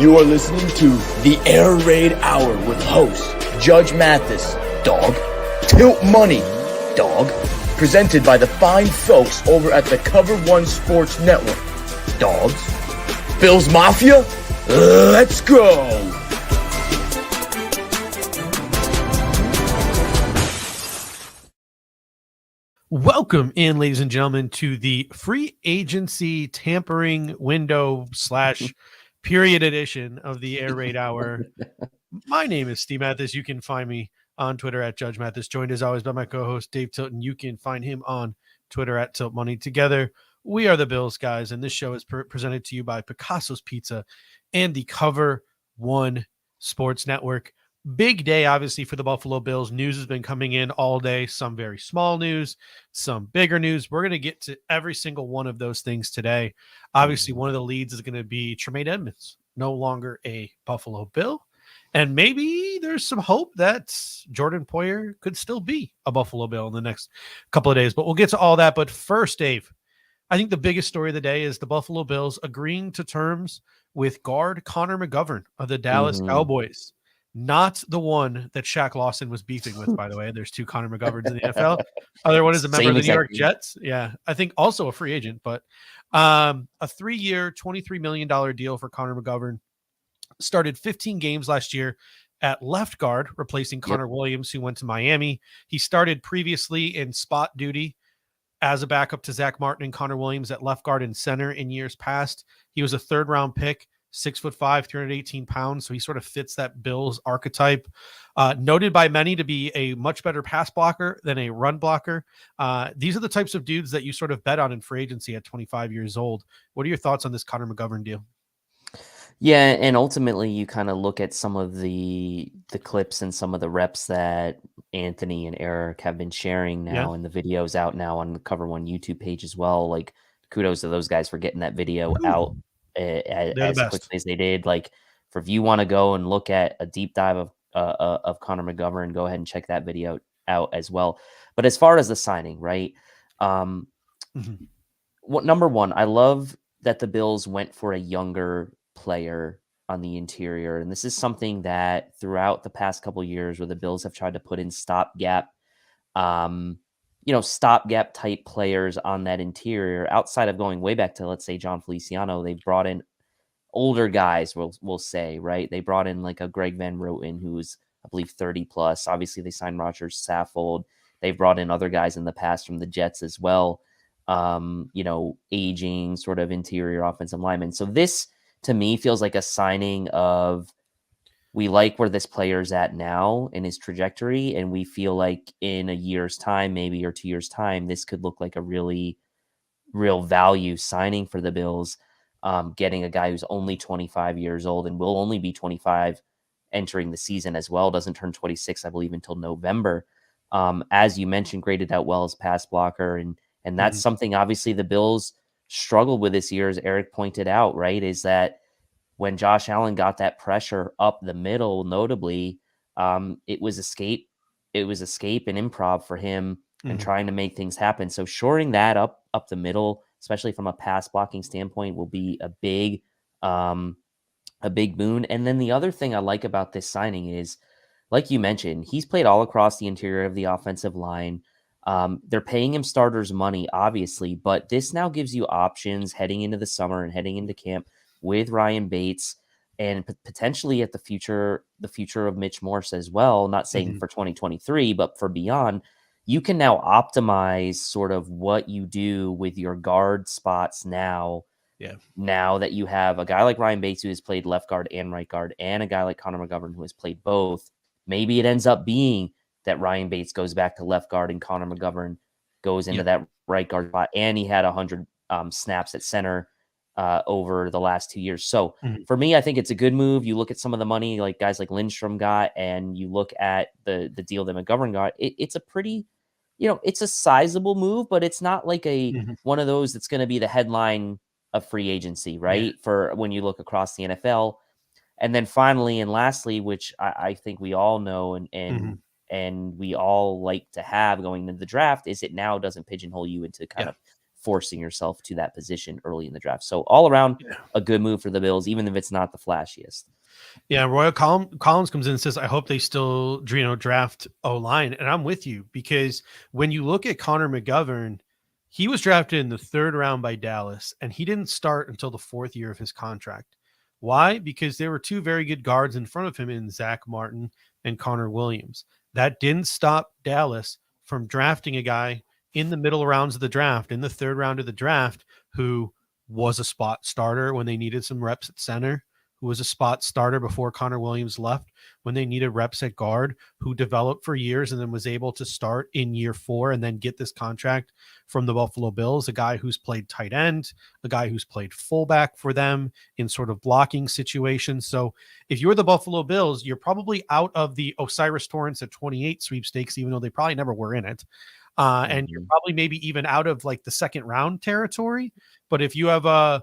You are listening to the Air Raid Hour with host Judge Mathis, dog, Tilt Money, dog, presented by the fine folks over at the Cover One Sports Network, dogs. Bills Mafia, let's go! Welcome in, ladies and gentlemen, to the free agency tampering window / period edition of the Air Raid Hour. My name is Steve Mathis. You can find me on Twitter at Judge Mathis, joined as always by my co-host Dave Tilton. You can find him on Twitter at Tilt Money. Together, we are the Bills guys, and this show is presented to you by Picasso's Pizza and the Cover One Sports Network. Big day, obviously, for the Buffalo Bills. News has been coming in all day, some very small news, some bigger news. We're going to get to every single one of those things today. Obviously, one of the leads is going to be Tremaine Edmunds, no longer a Buffalo Bill. And maybe there's some hope that Jordan Poyer could still be a Buffalo Bill in the next couple of days. But we'll get to all that. But first, Dave, I think the biggest story of the day is the Buffalo Bills agreeing to terms with guard Connor McGovern of the Dallas Cowboys. Not the one that Shaq Lawson was beefing with, by the way. There's two Connor McGoverns in the NFL. Other one is a member of the New York Jets. Yeah, I think also a free agent, but a 3-year, $23 million deal for Connor McGovern. Started 15 games last year at left guard, replacing Connor Williams, who went to Miami. He started previously in spot duty as a backup to Zach Martin and Connor Williams at left guard and center in years past. He was a third-round pick. 6'5", 318 pounds. So he sort of fits that Bills archetype. Noted by many to be a much better pass blocker than a run blocker. These are the types of dudes that you sort of bet on in free agency at 25 years old. What are your thoughts on this Connor McGovern deal? Yeah, and ultimately you kind of look at some of the clips and some of the reps that Anthony and Eric have been sharing now, and the videos out now on the Cover One YouTube page as well. Like, kudos to those guys for getting that video out as quickly as they did. Like, if you want to go and look at a deep dive of Connor McGovern, go ahead and check that video out as well. But as far as the signing, right? Number one, I love that the Bills went for a younger player on the interior, and this is something that throughout the past couple of years, where the Bills have tried to put in stopgap type players on that interior, outside of going way back to, let's say, John Feliciano, they've brought in older guys, we'll say, right? They brought in like a Greg Van Roten, who was, I believe, 30 plus. Obviously, they signed Roger Saffold. They've brought in other guys in the past from the Jets as well, aging sort of interior offensive linemen. So this, to me, feels like a signing of, we like where this player's at now in his trajectory, and we feel like in a year's time, maybe, or 2 years' time, this could look like a really real value signing for the Bills, getting a guy who's only 25 years old and will only be 25 entering the season as well. Doesn't turn 26, I believe, until November. As you mentioned, graded out well as pass blocker, and that's something obviously the Bills struggled with this year, as Eric pointed out, right? Is that when Josh Allen got that pressure up the middle, notably, it was escape and improv for him and trying to make things happen. So shoring that up the middle, especially from a pass blocking standpoint, will be a big boon. And then the other thing I like about this signing is, like you mentioned, he's played all across the interior of the offensive line. They're paying him starters money, obviously, but this now gives you options heading into the summer and heading into camp with Ryan Bates, and potentially at the future of Mitch Morse as well. Not saying for 2023, but for beyond. You can now optimize sort of what you do with your guard spots now. Yeah. Now that you have a guy like Ryan Bates, who has played left guard and right guard, and a guy like Connor McGovern, who has played both, maybe it ends up being that Ryan Bates goes back to left guard and Connor McGovern goes into that right guard spot, and he had 100 snaps at center over the last 2 years. So for me, I think it's a good move. You look at some of the money like guys like Lindstrom got, and you look at the deal that McGovern got. It's a pretty, it's a sizable move, but it's not like one of those that's going to be the headline of free agency, right? For when you look across the NFL. And then finally and lastly, which I think we all know and we all like to have going into the draft, is it now doesn't pigeonhole you into kind of forcing yourself to that position early in the draft. So all around, a good move for the Bills, even if it's not the flashiest. Yeah, Royal Collins comes in and says, I hope they still draft O-line. And I'm with you, because when you look at Connor McGovern, he was drafted in the 3rd round by Dallas, and he didn't start until the 4th year of his contract. Why? Because there were 2 very good guards in front of him in Zach Martin and Connor Williams. That didn't stop Dallas from drafting a guy in the middle rounds of the draft, in the 3rd round of the draft, who was a spot starter when they needed some reps at center, who was a spot starter before Connor Williams left when they needed reps at guard, who developed for years and then was able to start in year 4 and then get this contract from the Buffalo Bills, a guy who's played tight end, a guy who's played fullback for them in sort of blocking situations. So if you're the Buffalo Bills, you're probably out of the Osiris Torrance at 28 sweepstakes, even though they probably never were in it. And you're probably maybe even out of like the 2nd round territory. But if you have a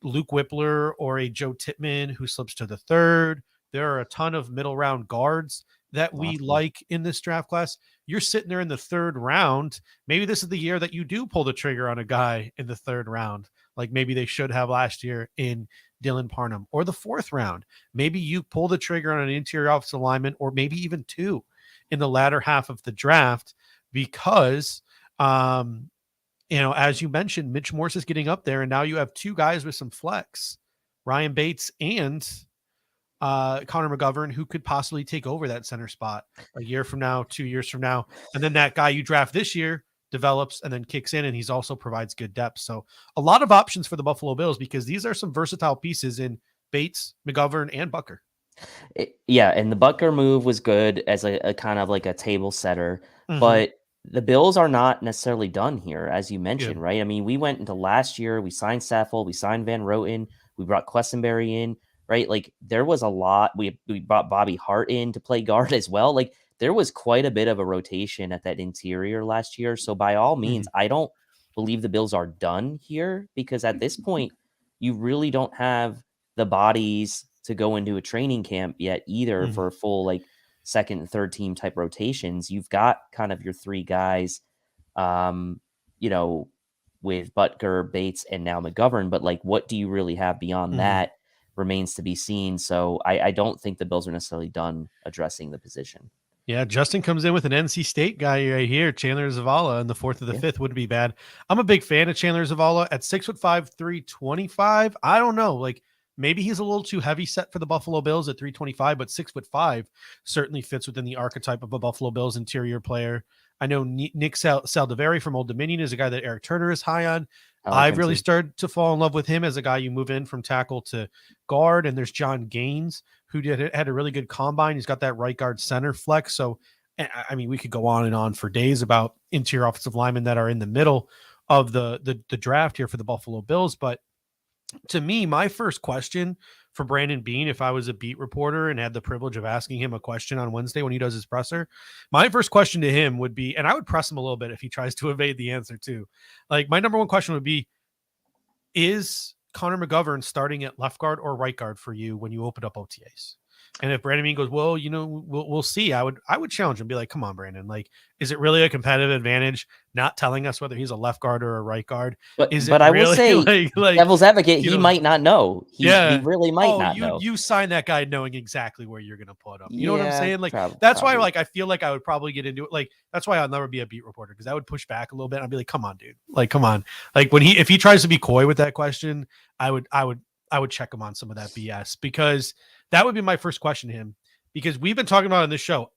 Luke Whippler or a Joe Tippmann who slips to the 3rd, there are a ton of middle round guards that we like in this draft class. You're sitting there in the 3rd round. Maybe this is the year that you do pull the trigger on a guy in the 3rd round, like maybe they should have last year in Dylan Parham, or the 4th round. Maybe you pull the trigger on an interior offensive lineman, or maybe even 2 in the latter half of the draft, because as you mentioned, Mitch Morse is getting up there, and now you have 2 guys with some flex, Ryan Bates and Connor McGovern, who could possibly take over that center spot a year from now, 2 years from now. And then that guy you draft this year develops and then kicks in, and he's also provides good depth. So a lot of options for the Buffalo Bills, because these are some versatile pieces in Bates, McGovern, and Bucker. And the Bucker move was good as a kind of like a table setter, but the Bills are not necessarily done here, as you mentioned, right? I mean, we went into last year, we signed Saffold, we signed Van Roten, we brought Quessenberry in, right? Like there was a lot. We brought Bobby Hart in to play guard as well. Like there was quite a bit of a rotation at that interior last year. So by all means, I don't believe the Bills are done here, because at this point, you really don't have the bodies to go into a training camp yet either for a full like 2nd and 3rd team type rotations. You've got kind of your 3 guys, with Butker, Bates, and now McGovern. But like, what do you really have beyond that remains to be seen. So I don't think the Bills are necessarily done addressing the position. Yeah, Justin comes in with an NC State guy right here, Chandler Zavala, in the 4th or the 5th wouldn't be bad. I'm a big fan of Chandler Zavala at 6'5", 325. I don't know, like maybe he's a little too heavy set for the Buffalo Bills at 325, but 6'5" certainly fits within the archetype of a Buffalo Bills interior player. I know Nick Saldiveri from Old Dominion is a guy that Eric Turner is high on. I've really started to fall in love with him as a guy you move in from tackle to guard. And there's John Gaines, who had a really good combine. He's got that right guard center flex. So, I mean, we could go on and on for days about interior offensive linemen that are in the middle of the draft here for the Buffalo Bills. But to me, my first question for Brandon Beane, if I was a beat reporter and had the privilege of asking him a question on Wednesday when he does his presser, my first question to him would be, and I would press him a little bit if he tries to evade the answer too. Like my number one question would be, is Connor McGovern starting at left guard or right guard for you when you open up OTAs? And if Brandon Beane goes, well, we'll see. I would challenge him, be like, come on, Brandon. Like, is it really a competitive advantage not telling us whether he's a left guard or a right guard? But I will say, like devil's advocate, he might not know. He really might not know. You sign that guy knowing exactly where you're going to put him. You know what I'm saying? Like, that's why, like, I feel like I would probably get into it. Like, that's why I'll never be a beat reporter, because I would push back a little bit. I'd be like, come on, dude. Like, come on. Like if he tries to be coy with that question, I would check him on some of that BS, because that would be my first question to him, because we've been talking about on this show.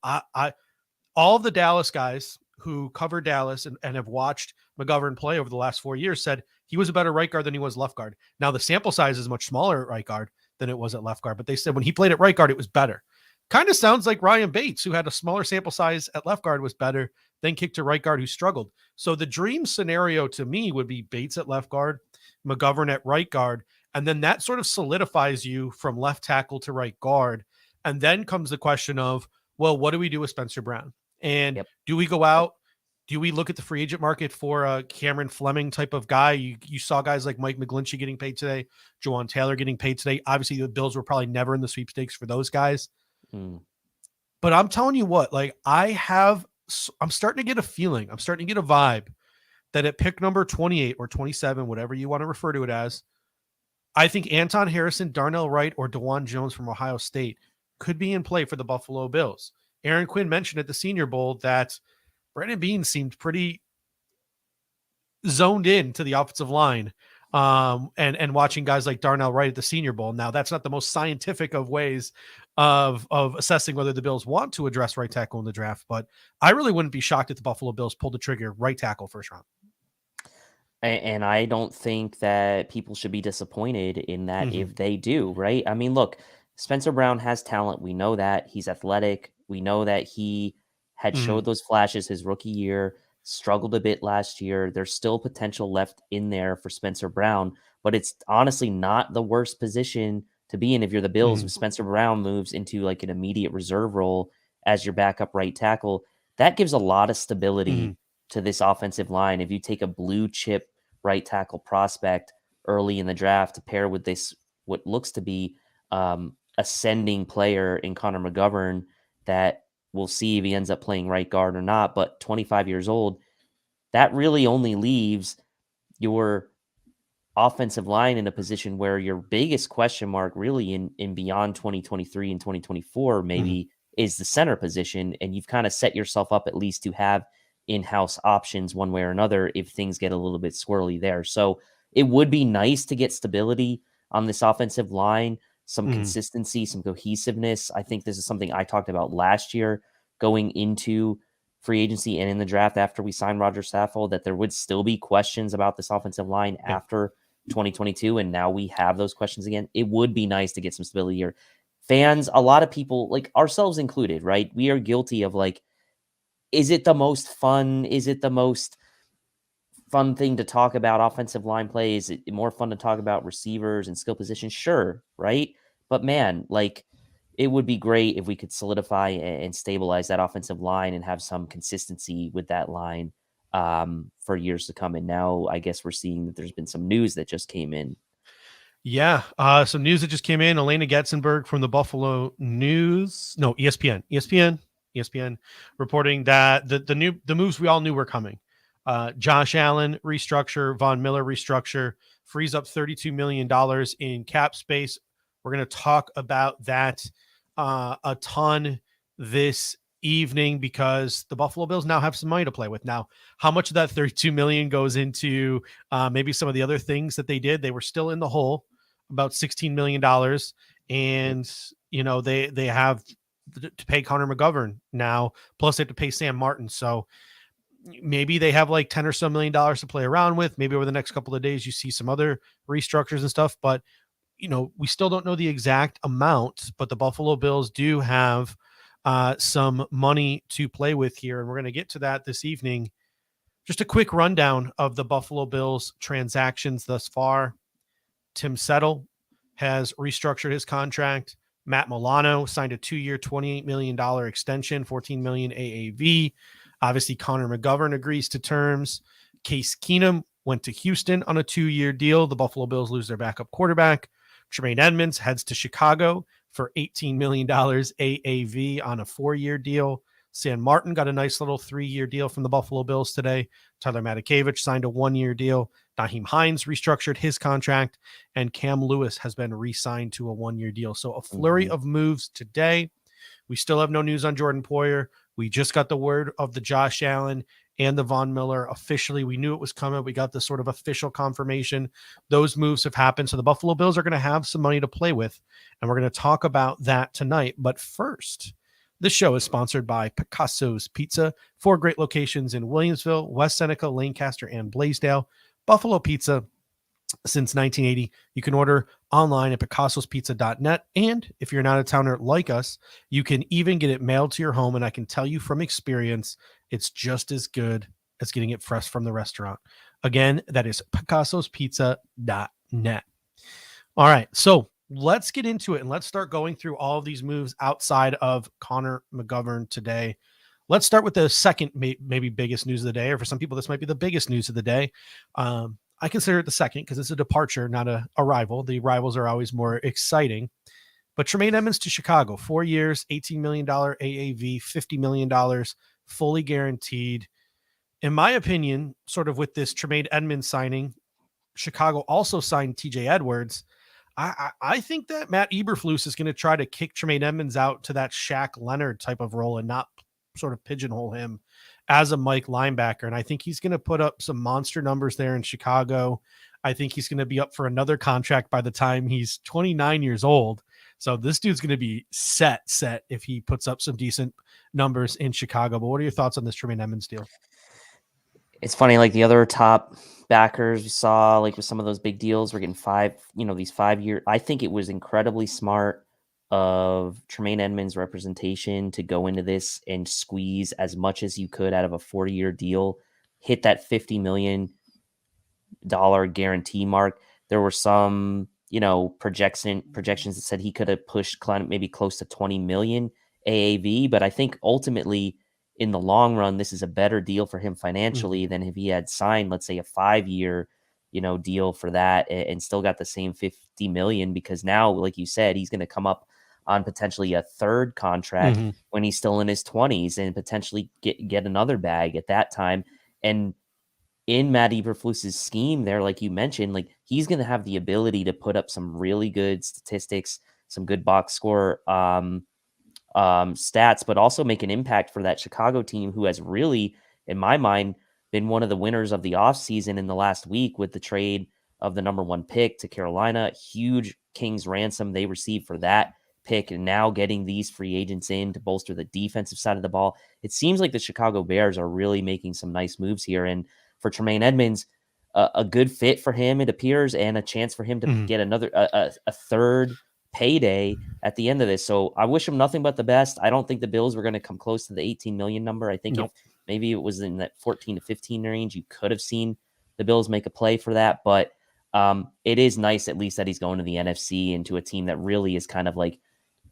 All of the Dallas guys who cover Dallas and have watched McGovern play over the last 4 years said he was a better right guard than he was left guard. Now the sample size is much smaller at right guard than it was at left guard, but they said when he played at right guard, it was better. Kind of sounds like Ryan Bates, who had a smaller sample size at left guard, was better, then kicked to right guard, who struggled. So the dream scenario to me would be Bates at left guard, McGovern at right guard, and then that sort of solidifies you from left tackle to right guard. And then comes the question of, well, what do we do with Spencer Brown? And do we go out? Do we look at the free agent market for a Cameron Fleming type of guy? You saw guys like Mike McGlinchey getting paid today, Jawan Taylor getting paid today. Obviously, the Bills were probably never in the sweepstakes for those guys. But I'm telling you what, like I'm starting to get a feeling. I'm starting to get a vibe that at pick number 28 or 27, whatever you want to refer to it as, I think Anton Harrison, Darnell Wright, or DeJuan Jones from Ohio State could be in play for the Buffalo Bills. Aaron Quinn mentioned at the Senior Bowl that Brandon Beane seemed pretty zoned in to the offensive line, and watching guys like Darnell Wright at the Senior Bowl. Now, that's not the most scientific of ways of assessing whether the Bills want to address right tackle in the draft, but I really wouldn't be shocked if the Buffalo Bills pulled the trigger right tackle first round. And I don't think that people should be disappointed in that if they do, right? I mean, look, Spencer Brown has talent. We know that. He's athletic. We know that he had showed those flashes his rookie year, struggled a bit last year. There's still potential left in there for Spencer Brown, but it's honestly not the worst position to be in if you're the Bills. If Spencer Brown moves into like an immediate reserve role as your backup right tackle, that gives a lot of stability to this offensive line. If you take a blue chip right tackle prospect early in the draft to pair with this, what looks to be ascending player in Connor McGovern, that we'll see if he ends up playing right guard or not, but 25 years old, that really only leaves your offensive line in a position where your biggest question mark really in beyond 2023 and 2024 maybe is the center position. And you've kind of set yourself up at least to have in-house options one way or another if things get a little bit squirrely there. So it would be nice to get stability on this offensive line, some consistency, some cohesiveness. I think this is something I talked about last year going into free agency and in the draft after we signed Roger Saffold, that there would still be questions about this offensive line after 2022. And now we have those questions again. It would be nice to get some stability here. Fans, a lot of people, like ourselves included, right? We are guilty of like, is it the most fun? Is it the most fun thing to talk about offensive line play? Is it more fun to talk about receivers and skill positions? Sure, right? But man, like it would be great if we could solidify and stabilize that offensive line and have some consistency with that line for years to come. And now I guess we're seeing that there's been some news that just came in. Yeah. Some news that just came in. Elena Getzenberg from the Buffalo News. No, ESPN reporting that the moves we all knew were coming. Josh Allen restructure, Von Miller restructure, frees up $32 million in cap space. We're going to talk about that a ton this evening because the Buffalo Bills now have some money to play with. Now, how much of that $32 million goes into maybe some of the other things that they did? They were still in the hole, about $16 million. And, you know, they have to pay Connor McGovern now, plus they have to pay Sam Martin. So maybe they have like 10 or so $1 million to play around with. Maybe over the next couple of days, you see some other restructures and stuff, but you know, we still don't know the exact amount, but the Buffalo Bills do have some money to play with here. And we're going to get to that this evening. Just a quick rundown of the Buffalo Bills transactions thus far. Tim Settle has restructured his contract. Matt Milano signed a 2-year, $28 million extension, $14 million AAV. Obviously, Connor McGovern agrees to terms. Case Keenum went to Houston on a 2-year deal. The Buffalo Bills lose their backup quarterback. Tremaine Edmunds heads to Chicago for $18 million AAV on a 4-year deal. Sam Martin got a nice little 3-year deal from the Buffalo Bills today. Tyler Matakevich signed a 1-year deal. Nyheim Hines restructured his contract, and Cam Lewis has been re-signed to a 1-year deal. So a flurry of moves today. We still have no news on Jordan Poyer. We just got the word of the Josh Allen and the Von Miller officially. We knew it was coming. We got the sort of official confirmation. Those moves have happened. So the Buffalo Bills are going to have some money to play with, and we're going to talk about that tonight. But first, this show is sponsored by Picasso's Pizza. 4 great locations in Williamsville, West Seneca, Lancaster, and Blaisdell. Buffalo Pizza since 1980. You can order online at picassospizza.net. And if you're an out-of-towner like us, you can even get it mailed to your home. And I can tell you from experience, it's just as good as getting it fresh from the restaurant. Again, that is picassospizza.net. All right, so let's get into it and let's start going through all of these moves outside of Connor McGovern today. Let's start with the second, maybe biggest news of the day, or for some people, this might be the biggest news of the day. I consider it the second because it's a departure, not a rival. The rivals are always more exciting. But Tremaine Edmunds to Chicago, 4 years, $18 million AAV, $50 million fully guaranteed. in my opinion, sort of with this Tremaine Edmunds signing, Chicago also signed TJ Edwards. I think that Matt Eberflus is going to try to kick Tremaine Edmunds out to that Shaq Leonard type of role and not sort of pigeonhole him as a Mike linebacker. And I think he's going to put up some monster numbers there in Chicago. I think he's going to be up for another contract by the time he's 29 years old. So this dude's going to be set if he puts up some decent numbers in Chicago. But what are your thoughts on this Tremaine Edmunds deal? It's funny, like the other top backers we saw, like with some of those big deals, we're getting these 5-year. I think it was incredibly smart of Tremaine Edmunds' representation to go into this and squeeze as much as you could out of a 40-year deal, hit that $50 million guarantee mark. There were some, projections that said he could have pushed maybe close to 20 million AAV, but I think ultimately in the long run, this is a better deal for him financially than if he had signed, let's say, a 5-year, deal for that and still got the same 50 million, because now, like you said, he's going to come up on potentially a third contract when he's still in his 20s and potentially get another bag at that time. And in Matt Eberflus's scheme there, like you mentioned, like he's going to have the ability to put up some really good statistics, some good box score stats, but also make an impact for that Chicago team, who has really, in my mind, been one of the winners of the offseason in the last week with the trade of the number 1 pick to Carolina. Huge King's ransom they received for that pick, and now getting these free agents in to bolster the defensive side of the ball. It seems like the Chicago Bears are really making some nice moves here. And for Tremaine Edmunds, a good fit for him, it appears, and a chance for him to get a third payday at the end of this. So I wish him nothing but the best. I don't think the Bills were going to come close to the 18 million number. I think if maybe it was in that 14 to 15 range, you could have seen the Bills make a play for that. But it is nice at least that he's going to the NFC and to a team that really is kind of like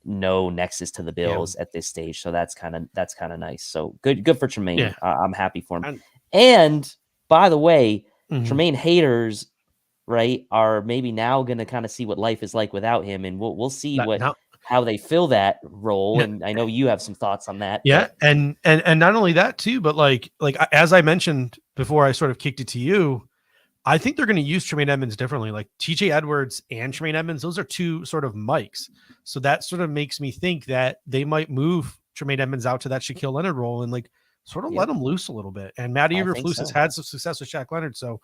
no nexus to the Bills at this stage. So that's kind of nice. So good for Tremaine. Yeah. I'm happy for him. And by the way, Tremaine haters, right, are maybe now going to kind of see what life is like without him, and we'll see how they fill that role. Yeah. And I know you have some thoughts on that. Yeah, and not only that too, but like as I mentioned before, I sort of kicked it to you. I think they're going to use Tremaine Edmunds differently. Like TJ Edwards and Tremaine Edmunds, those are two sort of Mikes. So that sort of makes me think that they might move Tremaine Edmunds out to that Shaquille Leonard role and like sort of let him loose a little bit. And Matt Eberflus has had some success with Shaq Leonard. So,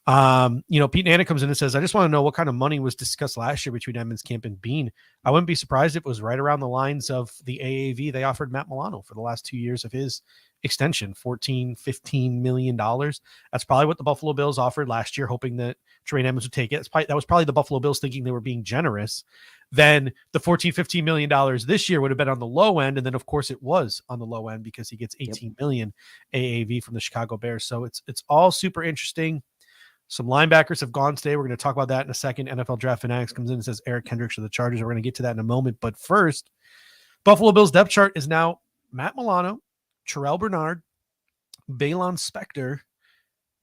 Pete Nana comes in and says, I just want to know what kind of money was discussed last year between Edmunds, Camp, and Beane. I wouldn't be surprised if it was right around the lines of the AAV they offered Matt Milano for the last 2 years of his extension, $14-15 million. That's probably what the Buffalo Bills offered last year, hoping that Tremaine Edmunds would take it. That was probably the Buffalo Bills thinking they were being generous. Then the $14-15 million this year would have been on the low end. And then of course it was on the low end because he gets 18 million AAV from the Chicago Bears. So it's all super interesting. Some linebackers have gone today. We're going to talk about that in a second. NFL Draft Fanatics comes in and says Eric Kendricks of the Chargers. We're going to get to that in a moment. But first, Buffalo Bills depth chart is now Matt Milano, Terrell Bernard, Balon Spector,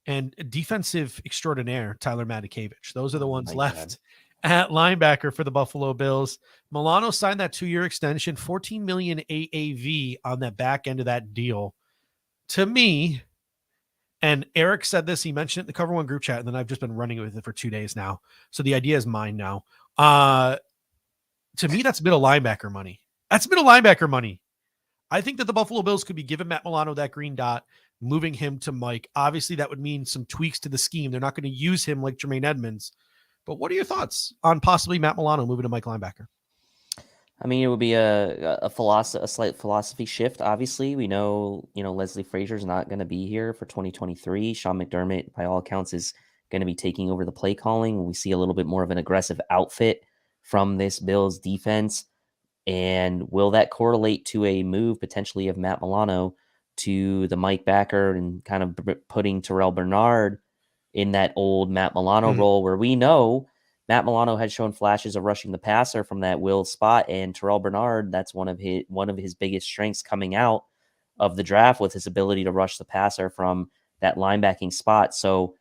and defensive extraordinaire Tyler Matakevich. Those are the ones left at linebacker for the Buffalo Bills. Milano signed that 2-year extension, 14 million AAV on that back end of that deal. To me, and Eric said this, he mentioned it in the Cover One group chat, and then I've just been running with it for 2 days now. So the idea is mine now. To me, that's middle linebacker money. That's middle linebacker money. I think that the Buffalo Bills could be giving Matt Milano that green dot, moving him to Mike. Obviously, that would mean some tweaks to the scheme. They're not going to use him like Tremaine Edmunds. But what are your thoughts on possibly Matt Milano moving to Mike linebacker? I mean, it would be a slight philosophy shift. Obviously, we know, Leslie Frazier's not going to be here for 2023. Sean McDermott, by all accounts, is going to be taking over the play calling. We see a little bit more of an aggressive outfit from this Bills defense. And will that correlate to a move potentially of Matt Milano to the Mike backer and kind of putting Terrell Bernard in that old Matt Milano role, where we know Matt Milano had shown flashes of rushing the passer from that will spot, and Terrell Bernard, that's one of his biggest strengths coming out of the draft, with his ability to rush the passer from that linebacking spot. So,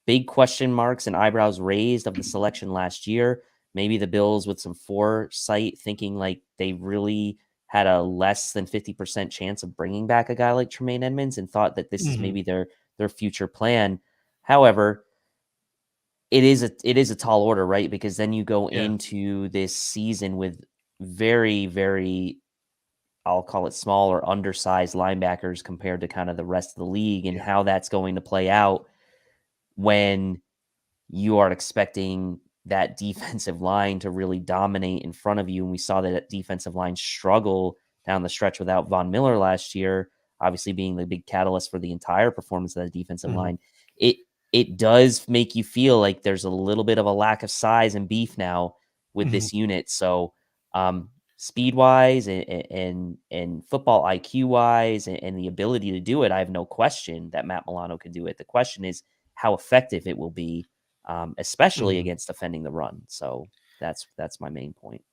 big question marks and eyebrows raised of the selection last year. Maybe the Bills with some foresight thinking like they really had a less than 50% chance of bringing back a guy like Tremaine Edmunds and thought that this is maybe their future plan. However, it is a tall order, right? Because then you go into this season with very, very, I'll call it small or undersized linebackers compared to kind of the rest of the league, and how that's going to play out when you are expecting that defensive line to really dominate in front of you. And we saw that defensive line struggle down the stretch without Von Miller last year, obviously being the big catalyst for the entire performance of the defensive line. It does make you feel like there's a little bit of a lack of size and beef now with this unit. So speed wise and football IQ wise and the ability to do it, I have no question that Matt Milano could do it. The question is how effective it will be, especially against defending the run. So that's my main point.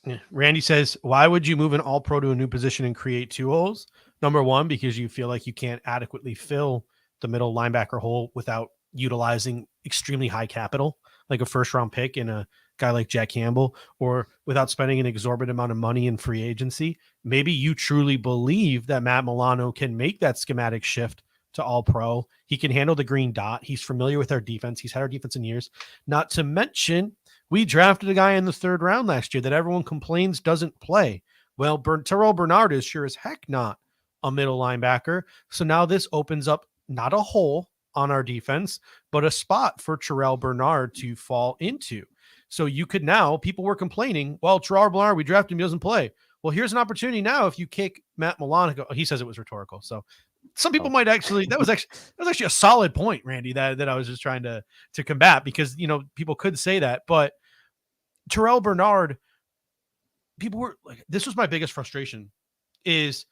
Yeah. Randy says, why would you move an all-pro to a new position and create two holes? Number one, because you feel like you can't adequately fill the middle linebacker hole without utilizing extremely high capital, like a first-round pick in a guy like Jack Campbell, or without spending an exorbitant amount of money in free agency. Maybe you truly believe that Matt Milano can make that schematic shift to all pro. He can handle the green dot. He's familiar with our defense. He's had our defense in years. Not to mention, we drafted a guy in the 3rd round last year that everyone complains doesn't play. Well, Terrell Bernard is sure as heck not a middle linebacker. So now this opens up not a hole on our defense, but a spot for Terrell Bernard to fall into. So you could now, people were complaining, well, Terrell Bernard, we drafted him, he doesn't play. Well, here's an opportunity now if you kick Matt Milano. He says it was rhetorical. So some people might actually, that was actually a solid point, Randy, that I was just trying to combat, because, people could say that, but Terrell Bernard, people were like, this was my biggest frustration, is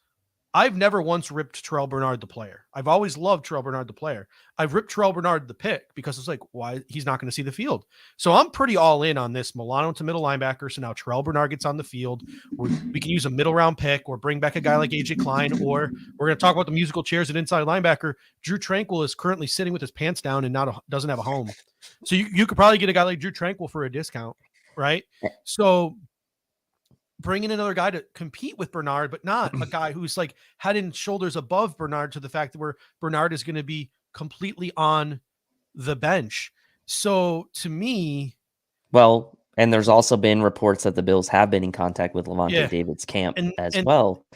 I've never once ripped Terrell Bernard the player. I've always loved Terrell Bernard the player. I've ripped Terrell Bernard the pick because it's like, why? He's not going to see the field. So I'm pretty all in on this Milano to middle linebacker. So now Terrell Bernard gets on the field. We can use a middle round pick or bring back a guy like AJ Klein, or we're going to talk about the musical chairs at inside linebacker. Drew Tranquil is currently sitting with his pants down and doesn't have a home. So you could probably get a guy like Drew Tranquil for a discount, right? So bring in another guy to compete with Bernard, but not a guy who's like head and shoulders above Bernard, to the fact that where Bernard is going to be completely on the bench. So to me, well, and there's also been reports that the Bills have been in contact with Lavonte David's camp as well.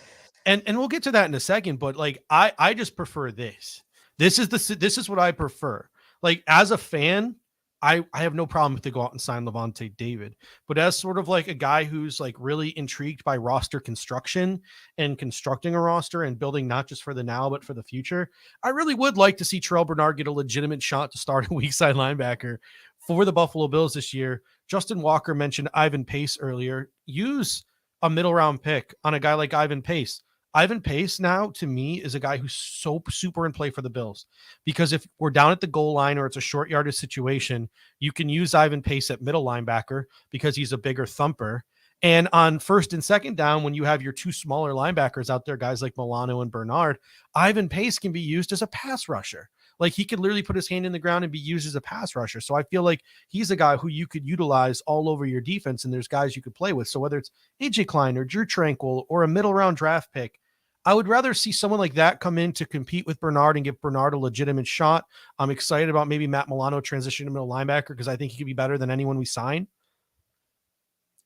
And we'll get to that in a second, but like, I just prefer this. This is what I prefer. Like, as a fan, I have no problem if they go out and sign Lavonte David, but as sort of like a guy who's like really intrigued by roster construction and constructing a roster and building not just for the now, but for the future, I really would like to see Terrell Bernard get a legitimate shot to start a weak side linebacker for the Buffalo Bills this year. Justin Walker mentioned Ivan Pace earlier. Use a middle round pick on a guy like Ivan Pace. Ivan Pace now, to me, is a guy who's so super in play for the Bills, because if we're down at the goal line or it's a short yardage situation, you can use Ivan Pace at middle linebacker because he's a bigger thumper. And on 1st and 2nd down, when you have your two smaller linebackers out there, guys like Milano and Bernard, Ivan Pace can be used as a pass rusher. Like, he could literally put his hand in the ground and be used as a pass rusher. So I feel like he's a guy who you could utilize all over your defense, and there's guys you could play with. So whether it's AJ Klein or Drew Tranquil or a middle round draft pick, I would rather see someone like that come in to compete with Bernard and give Bernard a legitimate shot. I'm excited about maybe Matt Milano transition to middle linebacker because I think he could be better than anyone we sign.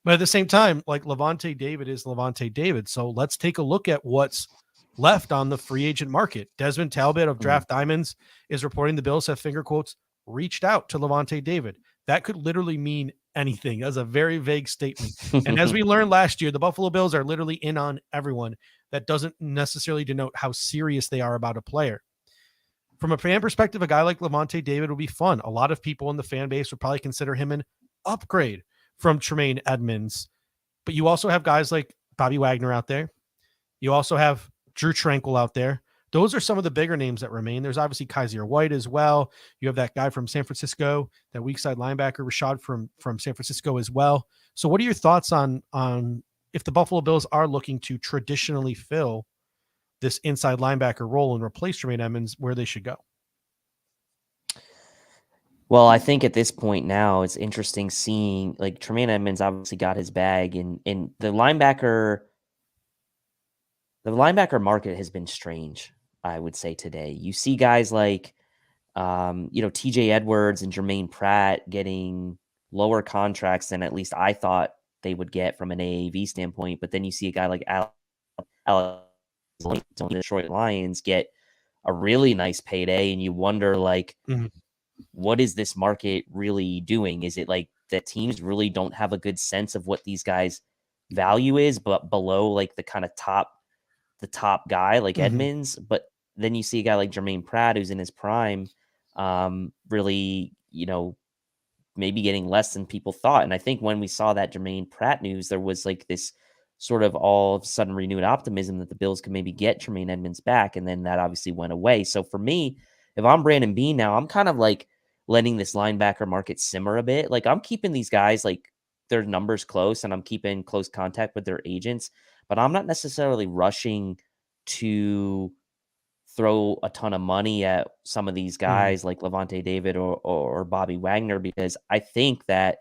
But at the same time, like, Lavonte David is Lavonte David. So let's take a look at what's left on the free agent market. Desmond Talbot of Draft Diamonds is reporting the Bills have, finger quotes, reached out to Lavonte David. That could literally mean anything. That's a very vague statement. And as we learned last year, the Buffalo Bills are literally in on everyone. That doesn't necessarily denote how serious they are about a player. From a fan perspective, a guy like Lavonte David would be fun. A lot of people in the fan base would probably consider him an upgrade from Tremaine Edmunds. But you also have guys like Bobby Wagner out there. You also have Drew Tranquil out there. Those are some of the bigger names that remain. There's obviously Kaiser White as well. You have that guy from San Francisco, that weak side linebacker, Rashad from San Francisco as well. So what are your thoughts on if the Buffalo Bills are looking to traditionally fill this inside linebacker role and replace Tremaine Edmunds, where they should go? Well, I think at this point now, it's interesting seeing, like, Tremaine Edmunds obviously got his bag, and the linebacker the linebacker market has been strange, I would say today. You see guys like, TJ Edwards and Jermaine Pratt getting lower contracts than at least I thought they would get from an AAV standpoint. But then you see a guy like Alex the Detroit Lions get a really nice payday, and you wonder, like, Mhm. what is this market really doing? Is it like that teams really don't have a good sense of what these guys' value is, but below like the top guy like Edmonds? But then you see a guy like Jermaine Pratt who's in his prime, really, maybe getting less than people thought. And I think when we saw that Jermaine Pratt news, there was like this sort of all of a sudden renewed optimism that the Bills could maybe get Tremaine Edmunds back. And then that obviously went away. So for me, if I'm Brandon Beane now, I'm kind of like letting this linebacker market simmer a bit. Like, I'm keeping these guys, like, their numbers close, and I'm keeping close contact with their agents, but I'm not necessarily rushing to throw a ton of money at some of these guys like Levante David or Bobby Wagner, because I think that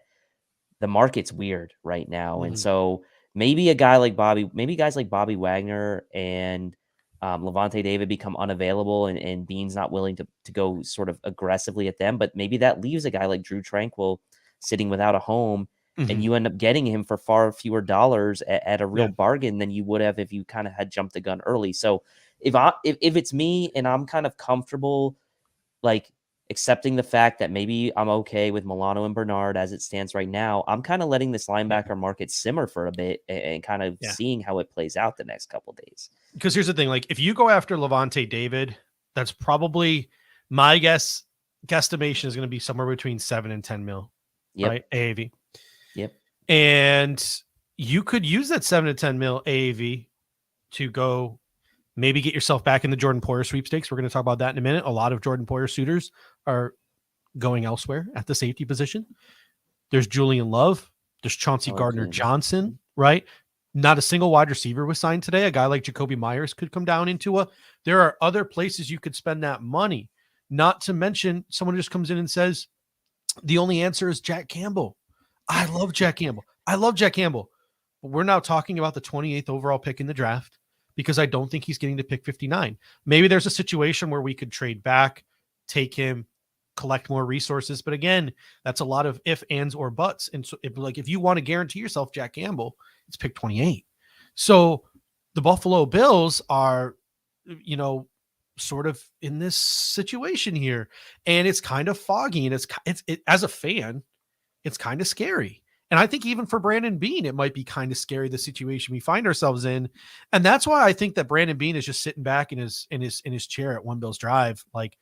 the market's weird right now. And so maybe guys like Bobby Wagner and Levante David become unavailable, and Beane's not willing to go sort of aggressively at them. But maybe that leaves a guy like Drew Tranquil sitting without a home, and you end up getting him for far fewer dollars at a real bargain than you would have if you kind of had jumped the gun early. So if it's me and I'm kind of comfortable, like, accepting the fact that maybe I'm okay with Milano and Bernard as it stands right now, I'm kind of letting this linebacker market simmer for a bit and kind of seeing how it plays out the next couple of days. Because here's the thing, like, if you go after Levante David, that's probably, my guesstimation is going to be somewhere between 7 and 10 mil, right? AAV. Yep. And you could use that 7 to 10 mil AAV to go maybe get yourself back in the Jordan Poyer sweepstakes. We're going to talk about that in a minute. A lot of Jordan Poyer suitors are going elsewhere at the safety position. There's Julian Love. There's Chauncey Gardner-Johnson, right? Not a single wide receiver was signed today. A guy like Jacoby Myers could come down into there are other places you could spend that money. Not to mention, someone just comes in and says, the only answer is Jack Campbell. I love Jack Campbell. But we're now talking about the 28th overall pick in the draft, because I don't think he's getting to pick 59. Maybe there's a situation where we could trade back, take him, collect more resources. But again, that's a lot of if, ands, or buts. And so if you want to guarantee yourself Jack Campbell, it's pick 28. So the Buffalo Bills are, sort of in this situation here, and it's kind of foggy, and it's as a fan, it's kind of scary. And I think even for Brandon Beane, it might be kind of scary, the situation we find ourselves in. And that's why I think that Brandon Beane is just sitting back in his chair at One Bills Drive, like,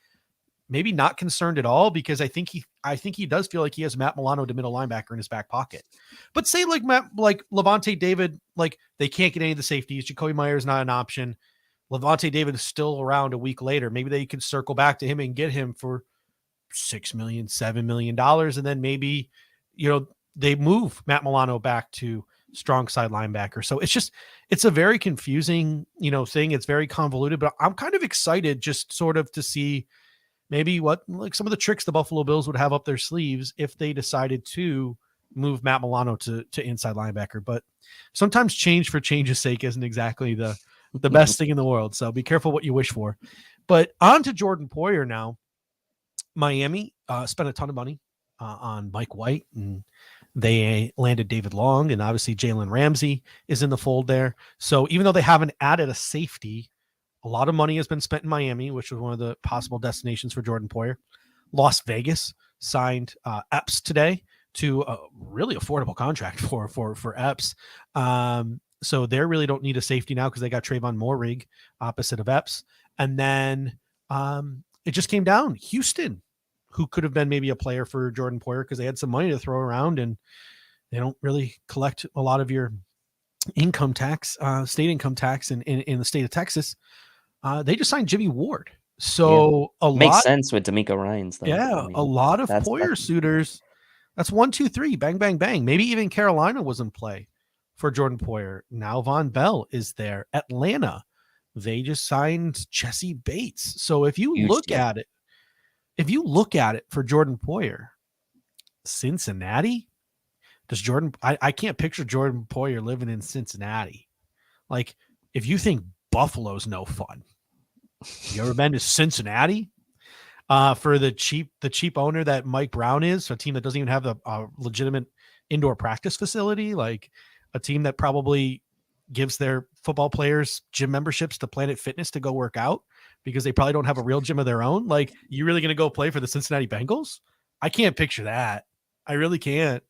maybe not concerned at all, because I think he does feel like he has Matt Milano to middle linebacker in his back pocket. But say like Levante David, like, they can't get any of the safeties. Jacoby Myers is not an option. Levante David is still around a week later. Maybe they can circle back to him and get him for $6 million, $7 million. And then maybe, they move Matt Milano back to strong side linebacker. So it's a very confusing, thing. It's very convoluted, but I'm kind of excited just sort of to see maybe what, like, some of the tricks the Buffalo Bills would have up their sleeves if they decided to move Matt Milano to inside linebacker. But sometimes change for change's sake isn't exactly the best thing in the world. So be careful what you wish for. But on to Jordan Poyer now. Miami spent a ton of money on Mike White, and they landed David Long, and obviously Jalen Ramsey is in the fold there. So even though they haven't added a safety, a lot of money has been spent in Miami, which was one of the possible destinations for Jordan Poyer. Las Vegas signed Epps today to a really affordable contract for Epps. So they really don't need a safety now because they got Trayvon Moehrig opposite of Epps. And then it just came down. Houston, who could have been maybe a player for Jordan Poyer because they had some money to throw around, and they don't really collect a lot of your income tax, state income tax in the state of Texas. They just signed Jimmy Ward. So Makes sense with D'Amico Ryans, though. Yeah, a lot of Poyer suitors. That's 1, 2, 3, bang, bang, bang. Maybe even Carolina was in play for Jordan Poyer. Now Von Bell is there. Atlanta, they just signed Jesse Bates. So if you look at it for Jordan Poyer, Cincinnati, I can't picture Jordan Poyer living in Cincinnati. Like, if you think Buffalo's no fun. You ever been to Cincinnati? For the cheap owner that Mike Brown is, a team that doesn't even have a legitimate indoor practice facility, like a team that probably gives their football players gym memberships to Planet Fitness to go work out because they probably don't have a real gym of their own. Like, you really going to go play for the Cincinnati Bengals? I can't picture that. I really can't.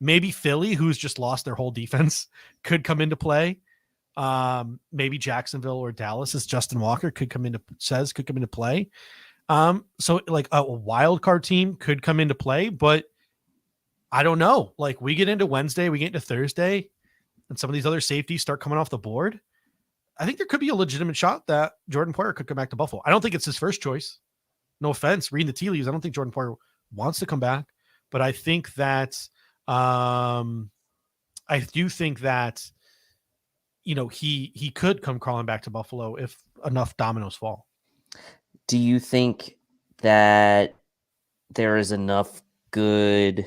Maybe Philly, who's just lost their whole defense, could come into play. Maybe Jacksonville or Dallas, as Justin Walker could come into play. So like a wild card team could come into play, but I don't know. Like, we get into Wednesday, we get into Thursday, and some of these other safeties start coming off the board. I think there could be a legitimate shot that Jordan Poyer could come back to Buffalo. I don't think it's his first choice. No offense, reading the tea leaves, I don't think Jordan Poyer wants to come back, but I think that I do think that he could come crawling back to Buffalo if enough dominoes fall. Do you think that there is enough good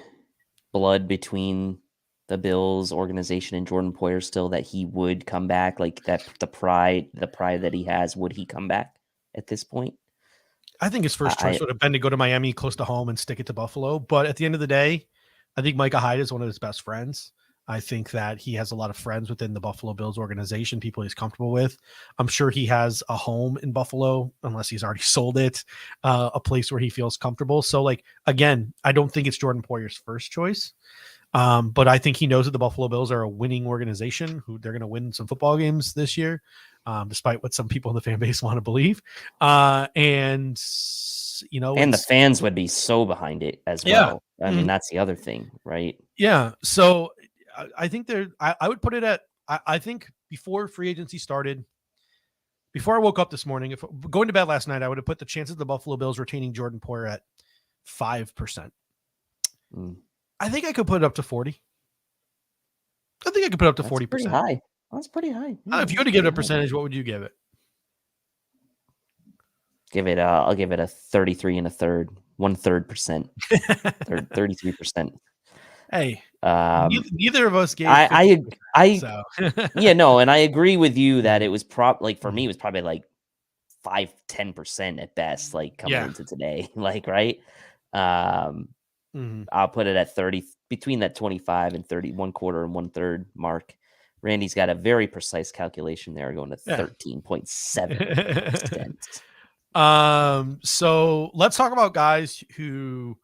blood between the Bills organization and Jordan Poyer still that he would come back? Like, that the pride that he has, would he come back at this point? I think his first choice would have been to go to Miami, close to home, and stick it to Buffalo. But at the end of the day, I think Micah Hyde is one of his best friends. I think that he has a lot of friends within the Buffalo Bills organization, people he's comfortable with. I'm sure he has a home in Buffalo, unless he's already sold it, a place where he feels comfortable. So, like, again, I don't think it's Jordan Poyer's first choice. But I think he knows that the Buffalo Bills are a winning organization, who they're going to win some football games this year, despite what some people in the fan base want to believe. And the fans would be so behind it as well. I mean, that's the other thing, right? Yeah. So I think I would put it at, I think before free agency started, before I woke up this morning, if going to bed last night, I would have put the chances of the Buffalo Bills retaining Jordan Poyer at 5%. I think I could put it up to 40. I think I could put it up to 40%. Pretty high. That's pretty high. If you had to give it a percentage, what would you give it? I'll give it a 33 and a third, 1/3%, 33%. Hey, neither of us gave. Yeah, no, and I agree with you that it was for me, it was probably like 5-10% at best, like coming into today, like, right. I'll put it at 30, between that 25 and 30, 1/4 and 1/3 mark. Randy's got a very precise calculation there, going to 13.7%. So let's talk about guys who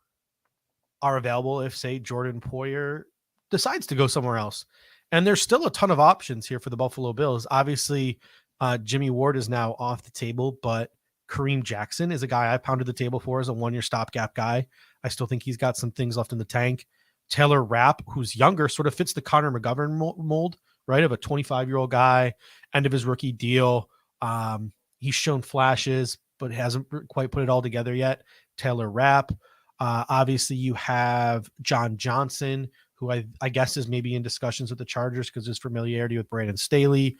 are available if, say, Jordan Poyer decides to go somewhere else. And there's still a ton of options here for the Buffalo Bills. Obviously, Jimmy Ward is now off the table, but Kareem Jackson is a guy I pounded the table for as a one-year stopgap guy. I still think he's got some things left in the tank. Taylor Rapp, who's younger, sort of fits the Connor McGovern mold, right, of a 25-year-old guy, end of his rookie deal. He's shown flashes, but hasn't quite put it all together yet. Taylor Rapp. Obviously, you have John Johnson, who I guess is maybe in discussions with the Chargers because of his familiarity with Brandon Staley.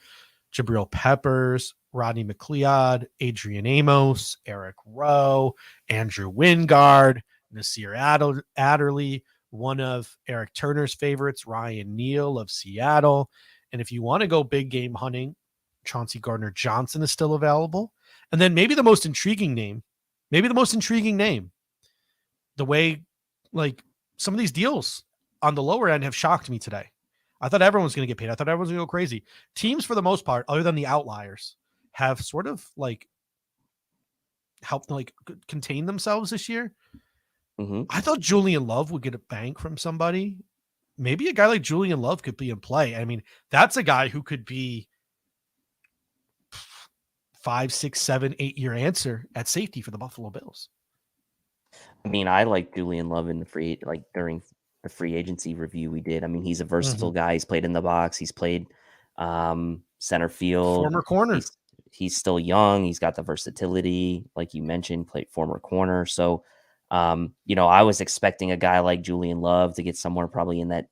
Jabril Peppers, Rodney McLeod, Adrian Amos, Eric Rowe, Andrew Wingard, Nasir Adderley, one of Eric Turner's favorites, Ryan Neal of Seattle. And if you want to go big game hunting, Chauncey Gardner-Johnson is still available. And then maybe the most intriguing name, the way, like, some of these deals on the lower end have shocked me today. I thought everyone was going to get paid. I thought everyone was going to go crazy. Teams, for the most part, other than the outliers, have sort of like helped like contain themselves this year. I thought Julian Love would get a bank from somebody. Maybe a guy like Julian Love could be in play. I mean, that's a guy who could be 5, 6, 7, 8 year answer at safety for the Buffalo Bills. I mean, I like Julian Love in during the free agency review we did. I mean, he's a versatile guy. He's played in the box. He's played center field. Former corner. He's still young. He's got the versatility, like you mentioned, played former corner. So, I was expecting a guy like Julian Love to get somewhere probably in that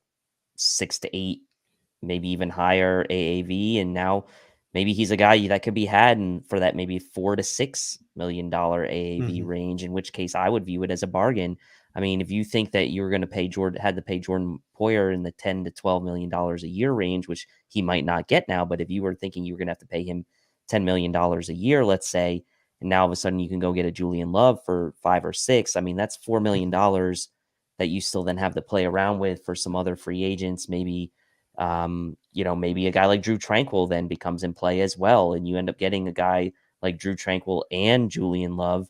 6 to 8, maybe even higher AAV. And now maybe he's a guy that could be had for that maybe $4 to $6 million AAV range, in which case I would view it as a bargain. I mean, if you think that you were going to pay had to pay Jordan Poyer in the $10 to $12 million a year range, which he might not get now, but if you were thinking you were going to have to pay him $10 million a year, let's say, and now all of a sudden you can go get a Julian Love for 5 or 6, I mean, that's $4 million that you still then have to play around with for some other free agents. Maybe, maybe a guy like Drew Tranquil then becomes in play as well, and you end up getting a guy like Drew Tranquil and Julian Love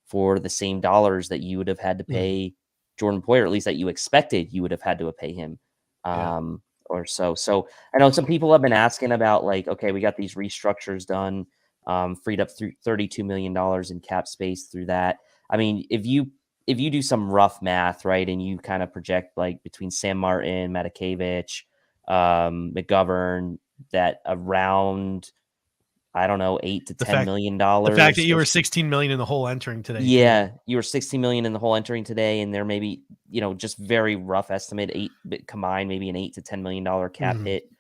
for the same dollars that you would have had to pay Jordan Poyer, at least that you expected you would have had to pay him, or so. So I know some people have been asking about, like, okay, we got these restructures done, freed up $32 million in cap space through that. I mean, if you do some rough math, right, and you kind of project like between Sam Martin, Matakevich, McGovern, that around, I don't know, $8 to $10 million. The fact that you were 16 million in the hole entering today. Yeah, too. You were 16 million in the hole entering today, and there may be, just very rough estimate, 8 combined, maybe an $8 to $10 million cap hit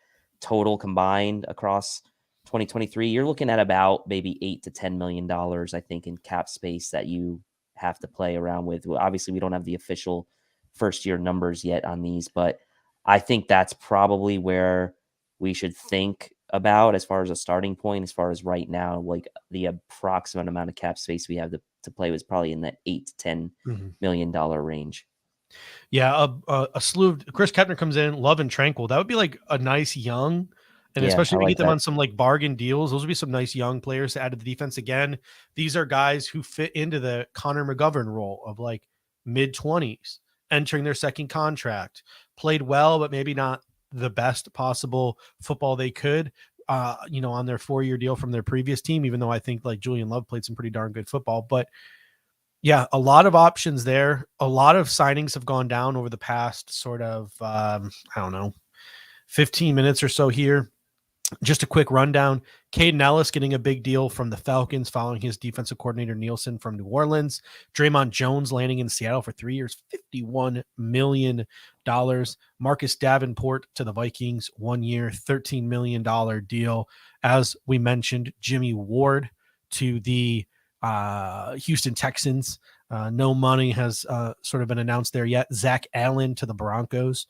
total combined across 2023. You're looking at about maybe $8 to $10 million, I think, in cap space that you have to play around with. Well, obviously, we don't have the official first year numbers yet on these, but I think that's probably where we should think about as far as a starting point. As far as right now, like the approximate amount of cap space we have to play was probably in that $8 to $10 million range. Yeah, a slew of Chris Kepner comes in, Love and Tranquil. That would be like a nice young, and especially if we get them on some like bargain deals, those would be some nice young players to add to the defense. Again, these are guys who fit into the Connor McGovern role of like mid-20s, entering their second contract, played well, but maybe not the best possible football they could, on their 4-year deal from their previous team, even though I think like Julian Love played some pretty darn good football. But yeah, a lot of options there. A lot of signings have gone down over the past sort of, 15 minutes or so here. Just a quick rundown. Caden Ellis getting a big deal from the Falcons following his defensive coordinator Nielsen from New Orleans. Draymond Jones landing in Seattle for 3 years, $51 million. Marcus Davenport to the Vikings, 1 year, $13 million deal. As we mentioned, Jimmy Ward to the Houston Texans. No money has sort of been announced there yet. Zach Allen to the Broncos,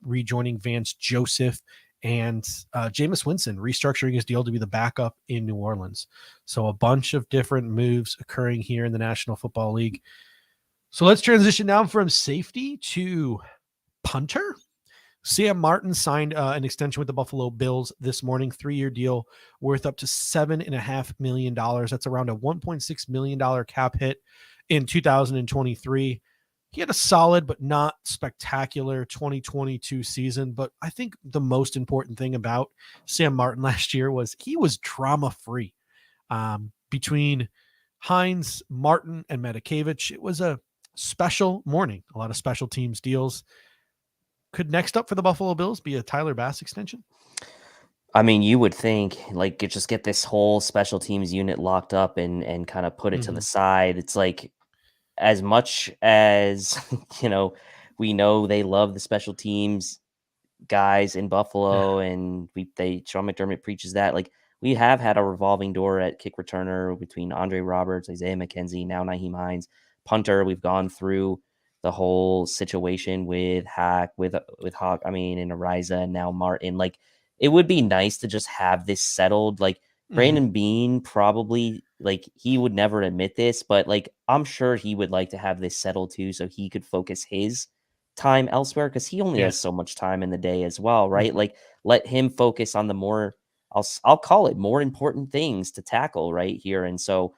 rejoining Vance Joseph. And Jameis Winston restructuring his deal to be the backup in New Orleans. So a bunch of different moves occurring here in the National Football League. So let's transition down from safety to punter. Sam Martin signed an extension with the Buffalo Bills this morning, 3-year deal worth up to $7.5 million. That's around a $1.6 million cap hit in 2023. He had a solid but not spectacular 2022 season. But I think the most important thing about Sam Martin last year was he was drama-free. Between Hines, Martin, and Matakevich, it was a special morning. A lot of special teams deals. Could next up for the Buffalo Bills be a Tyler Bass extension? I mean, you would think, like, just get this whole special teams unit locked up and kind of put it to the side. It's like, as much as, we know they love the special teams guys in Buffalo, and Sean McDermott preaches that, like, we have had a revolving door at kick returner between Andre Roberts, Isaiah McKenzie, now Nyheim Hines. Punter, we've gone through the whole situation with Hawk, and Ariza, and now Martin. Like, it would be nice to just have this settled. Like, Brandon Beane probably, like, he would never admit this, but, like, I'm sure he would like to have this settled too, so he could focus his time elsewhere, because he only has so much time in the day as well, right? Like, let him focus on the more, I'll call it, more important things to tackle right here. And so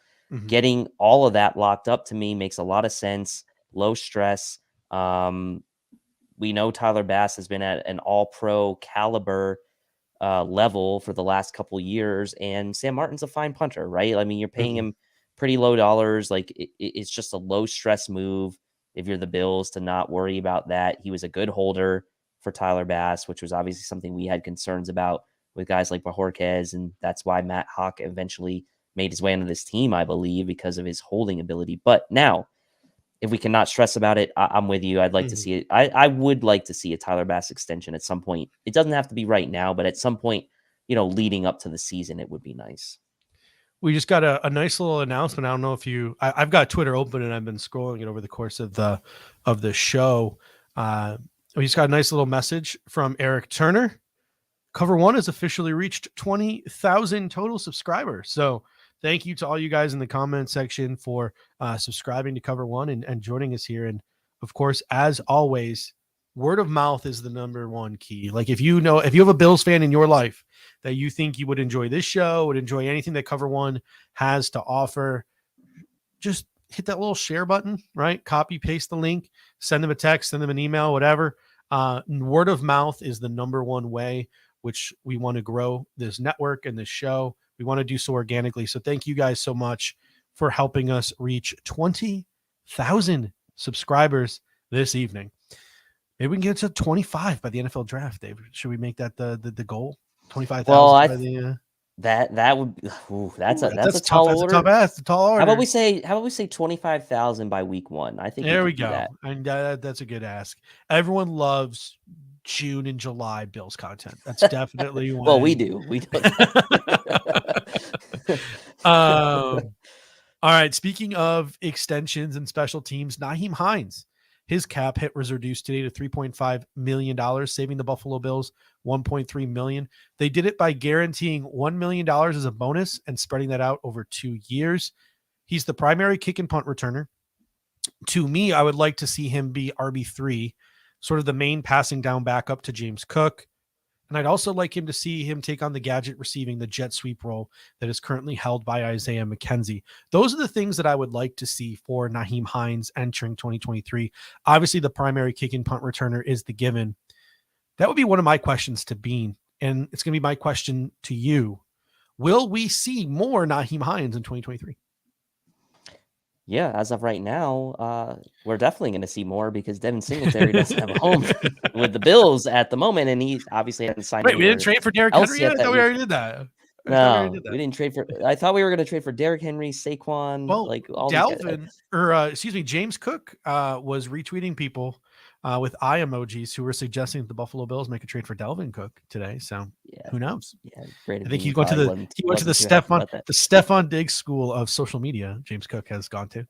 getting all of that locked up, to me, makes a lot of sense. Low stress. We know Tyler Bass has been at an all-pro caliber level for the last couple years, and Sam Martin's a fine punter, right? I mean, you're paying him pretty low dollars. Like, it's just a low stress move if you're the Bills to not worry about that. He was a good holder for Tyler Bass, which was obviously something we had concerns about with guys like Bajorquez, and that's why Matt Hawk eventually made his way into this team, I believe, because of his holding ability. But now, if we cannot stress about it, I'm with you. I'd like to see it. I would like to see a Tyler Bass extension at some point. It doesn't have to be right now, but at some point, leading up to the season, it would be nice. we just got a nice little announcement. I don't know if I've got Twitter open and I've been scrolling it over the course of the show. We just got a nice little message from Eric Turner. Cover One has officially reached 20,000 total subscribers. So thank you to all you guys in the comment section for subscribing to Cover One and joining us here. And of course, as always, word of mouth is the number one key. Like if you have a Bills fan in your life that you think you would enjoy this show, would enjoy anything that Cover One has to offer, just hit that little share button, right? Copy, paste the link, send them a text, send them an email, whatever. Word of mouth is the number one way which we want to grow this network and this show. We want to do so organically. So thank you guys so much for helping us reach 20,000 subscribers this evening. Maybe we can get to 25 by the NFL draft, Dave. Should we make that the goal? 25,000 Well, by the that would that's a tall order. That's a tall order. How about we say 25,000 by week 1? I think there we go. That. And that's a good ask. Everyone loves June and July Bills content. That's definitely one. Well, we do. We do. All right. Speaking of extensions and special teams, Nyheim Hines, his cap hit was reduced today to $3.5 million, saving the Buffalo Bills $1.3 million. They did it by guaranteeing $1 million as a bonus and spreading that out over 2 years. He's the primary kick and punt returner. To me, I would like to see him be RB3, sort of the main passing down backup to James Cook. And I'd also like him to see him take on the gadget receiving, the jet sweep role that is currently held by Isaiah McKenzie. Those are the things that I would like to see for Nyheim Hines entering 2023. Obviously, the primary kick and punt returner is the given. That would be one of my questions to Beane, and it's going to be my question to you. Will we see more Nyheim Hines in 2023? Yeah, as of right now, we're definitely going to see more because Devin Singletary doesn't have a home with the Bills at the moment, and he obviously hasn't signed. Wait, we didn't trade for Derrick Henry yet? I thought we already did that. No, we didn't trade for. I thought we were going to trade for Derrick Henry, Saquon. Well, like all James Cook was retweeting people with eye emojis who were suggesting that the Buffalo Bills make a trade for Dalvin Cook today. So who knows? Yeah, I think he went to the Stephon Diggs school of social media. James Cook has gone to.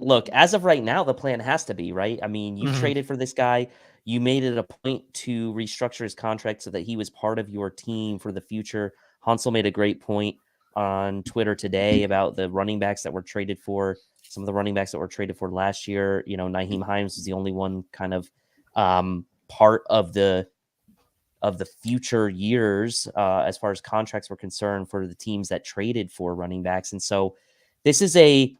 Look, as of right now, the plan has to be right. I mean, you traded for this guy. You made it a point to restructure his contract so that he was part of your team for the future. Hansel made a great point on Twitter today about the running backs that were traded for. Some of the running backs that were traded for last year, Nyheim Hines is the only one kind of part of the future years as far as contracts were concerned for the teams that traded for running backs. And so this is a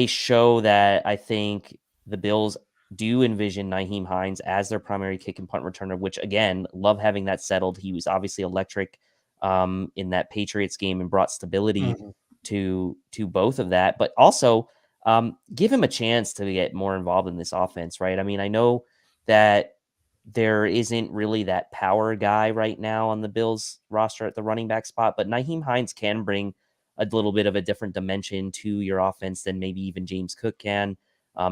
show that I think the Bills do envision Nyheim Hines as their primary kick and punt returner, which again, love having that settled. He was obviously electric in that Patriots game and brought stability to both of that, but also give him a chance to get more involved in this offense, right? I mean, I know that there isn't really that power guy right now on the Bills roster at the running back spot, but Nyheim Hines can bring a little bit of a different dimension to your offense than maybe even James Cook can,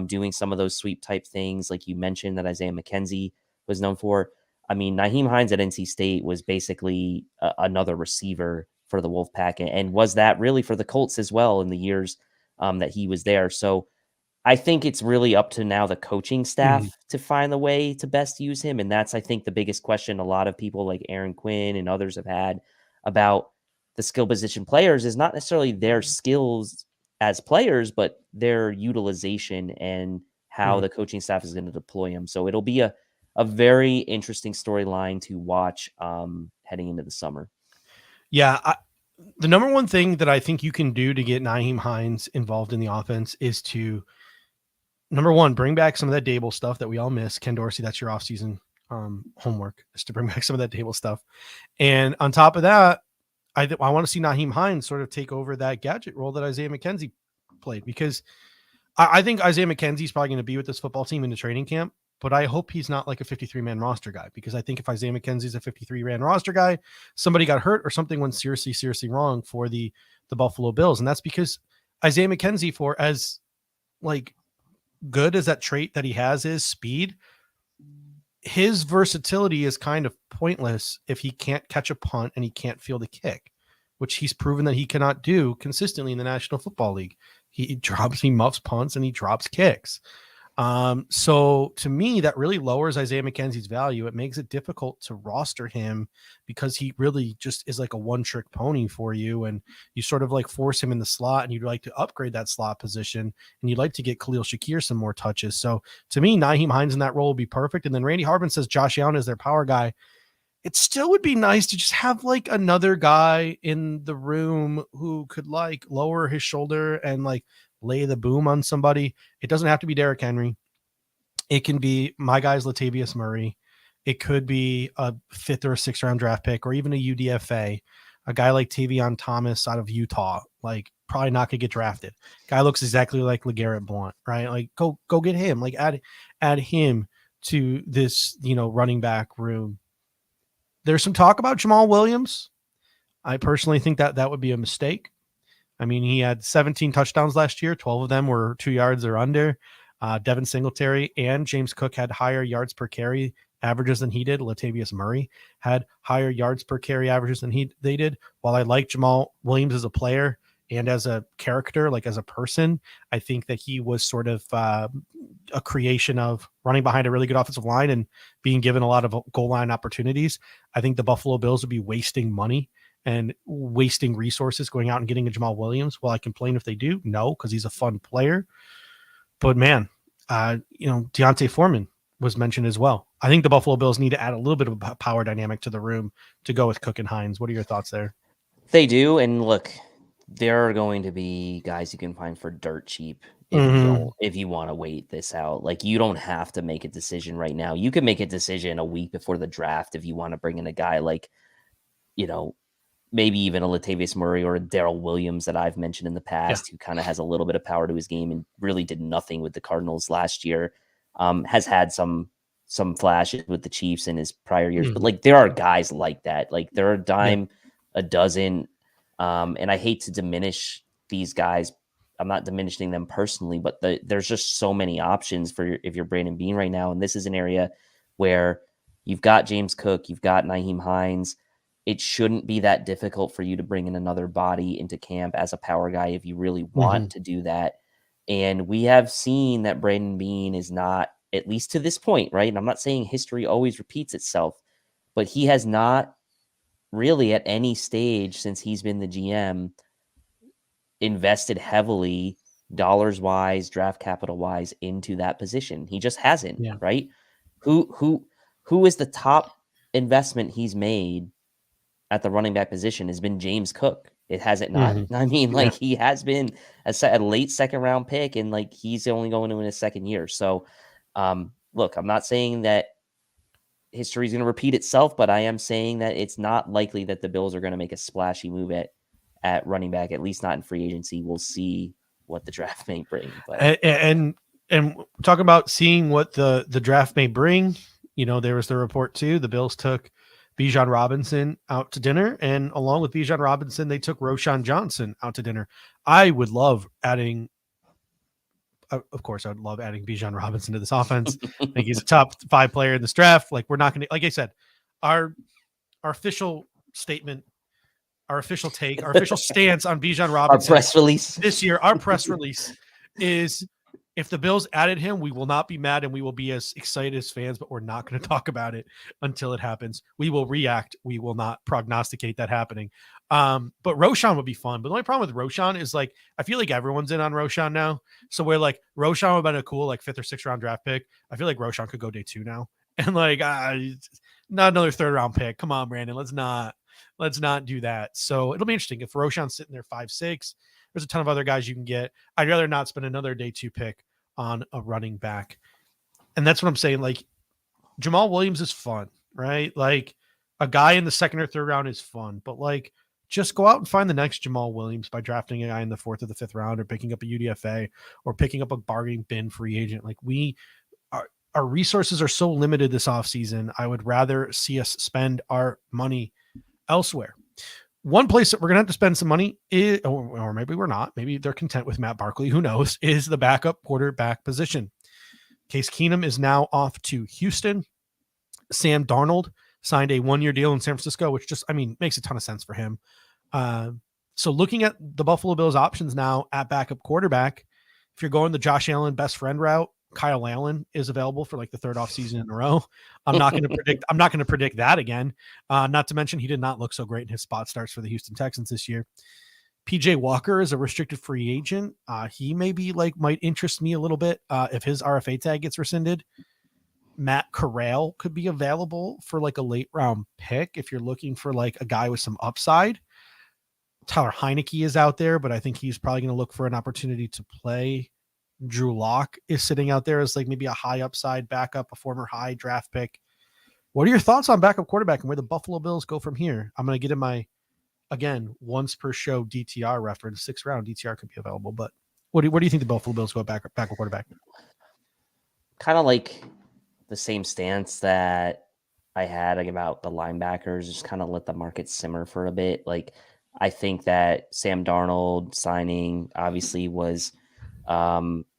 doing some of those sweep type things like you mentioned that Isaiah McKenzie was known for. I mean, Nyheim Hines at NC State was basically another receiver for the Wolfpack, and was that really for the Colts as well in the years that he was there. So I think it's really up to now the coaching staff to find the way to best use him. And that's, I think, the biggest question a lot of people like Aaron Quinn and others have had about the skill position players is not necessarily their skills as players, but their utilization and how the coaching staff is going to deploy them. So it'll be a very interesting storyline to watch heading into the summer. Yeah. The number one thing that I think you can do to get Nyheim Hines involved in the offense is to, number one, bring back some of that Dable stuff that we all miss. Ken Dorsey, that's your offseason homework, is to bring back some of that Dable stuff. And on top of that, I want to see Nyheim Hines sort of take over that gadget role that Isaiah McKenzie played, because I think Isaiah McKenzie is probably going to be with this football team in the training camp, but I hope he's not like a 53-man roster guy, because I think if Isaiah McKenzie is a 53-man roster guy, somebody got hurt or something went seriously wrong for the Buffalo Bills. And that's because Isaiah McKenzie, for as like good as that trait that he has is speed, his versatility is kind of pointless if he can't catch a punt and he can't field a kick. which he's proven that he cannot do consistently in the National Football League. He muffs punts, and he drops kicks. So to me, that really lowers Isaiah McKenzie's value. It makes it difficult to roster him because he really just is like a one-trick pony for you. And you sort of like force him in the slot, and you'd like to upgrade that slot position, and you'd like to get Khalil Shakir some more touches. So to me, Nyheim Hines in that role would be perfect. And then Randy Harbin says Josh Allen is their power guy. It still would be nice to just have like another guy in the room who could like lower his shoulder and like lay the boom on somebody. It doesn't have to be Derrick Henry. It can be my guy's Latavius Murray. It could be a 5th or a 6th round draft pick, or even a UDFA, a guy like Tavion Thomas out of Utah, like probably not gonna get drafted. Guy looks exactly like LeGarrette Blount, right? Like go get him, like add him to this, running back room. There's some talk about Jamal Williams. I personally think that would be a mistake. I mean, he had 17 touchdowns last year. 12 of them were 2 yards or under. Devin Singletary and James Cook had higher yards per carry averages than he did. Latavius Murray had higher yards per carry averages than they did. While I like Jamal Williams as a player and as a character, like as a person, I think that he was sort of a creation of running behind a really good offensive line and being given a lot of goal line opportunities. I think the Buffalo Bills would be wasting money and wasting resources going out and getting a Jamal Williams. Will I complain if they do? No, because he's a fun player. But man, Deontay Foreman was mentioned as well. I think the Buffalo Bills need to add a little bit of a power dynamic to the room to go with Cook and Hines. What are your thoughts there? They do. And look, there are going to be guys you can find for dirt cheap if you want to wait this out. Like, you don't have to make a decision right now. You can make a decision a week before the draft if you want to bring in a guy like, maybe even a Latavius Murray or a Darrell Williams that I've mentioned in the past, who kind of has a little bit of power to his game and really did nothing with the Cardinals last year. Has had some flashes with the Chiefs in his prior years, but like, there are guys like that. Like, there are a dozen. And I hate to diminish these guys. I'm not diminishing them personally, but there's just so many options if you're Brandon Beane right now. And this is an area where you've got James Cook, you've got Nyheim Hines. It shouldn't be that difficult for you to bring in another body into camp as a power guy if you really want to do that. And we have seen that Brandon Beane is not, at least to this point, right? And I'm not saying history always repeats itself, but he has not really at any stage since he's been the GM invested heavily dollars wise, draft capital wise into that position. He just hasn't, right? Who is the top investment he's made at the running back position has been James Cook. It hasn't not. I mean, like, he has been a late 2nd round pick, and like, he's only going to in his 2nd year. So look, I'm not saying that history is going to repeat itself, but I am saying that it's not likely that the Bills are going to make a splashy move at running back, at least not in free agency. We'll see what the draft may bring. But and talk about seeing what the draft may bring. There was the report too. The Bills took Bijan Robinson out to dinner, and along with Bijan Robinson, they took Roschon Johnson out to dinner. I would love adding. Of course, I would love adding Bijan Robinson to this offense. I think he's a top 5 player in this draft. Like, we're not going to, like I said, our official statement, our official take, our official stance on Bijan Robinson. Our press release this year, our press release is, if the Bills added him, we will not be mad and we will be as excited as fans, but we're not going to talk about it until it happens. We will react. We will not prognosticate that happening. But Roschon would be fun. But the only problem with Roschon is, like, I feel like everyone's in on Roschon now. So we're like, Roschon would have been a cool, like, 5th or 6th round draft pick. I feel like Roschon could go day 2 now. And like, not another 3rd round pick. Come on, Brandon. Let's not do that. So it'll be interesting if Roschon's sitting there 5'6". There's a ton of other guys you can get. I'd rather not spend another day 2 pick on a running back. And that's what I'm saying. Like, Jamal Williams is fun, right? Like, a guy in the 2nd or 3rd round is fun, but like, just go out and find the next Jamal Williams by drafting a guy in the 4th or the 5th round, or picking up a UDFA, or picking up a bargain bin free agent. Like, our resources are so limited this offseason. I would rather see us spend our money elsewhere. One place that we're going to have to spend some money is, or maybe we're not, maybe they're content with Matt Barkley, who knows, is the backup quarterback position. Case Keenum is now off to Houston. Sam Darnold signed a 1-year deal in San Francisco, which just, makes a ton of sense for him. So looking at the Buffalo Bills options now at backup quarterback, if you're going the Josh Allen best friend route, Kyle Allen is available for like the third off season in a row. I'm not going to predict that again. Not to mention he did not look so great in his spot starts for the Houston Texans this year. PJ Walker is a restricted free agent. He might interest me a little bit if his RFA tag gets rescinded. Matt Corral could be available for like a late round pick if you're looking for like a guy with some upside. Tyler Heineke is out there, but I think he's probably going to look for an opportunity to play. Drew Lock is sitting out there as like maybe a high upside backup, a former high draft pick. What are your thoughts on backup quarterback and where the Buffalo Bills go from here? I'm going to get in my, again, once per show DTR reference. 6th round DTR could be available, but what do you think the Buffalo Bills go backup quarterback? Kind of like the same stance that I had about the linebackers, just kind of let the market simmer for a bit. Like, I think that Sam Darnold signing obviously was, it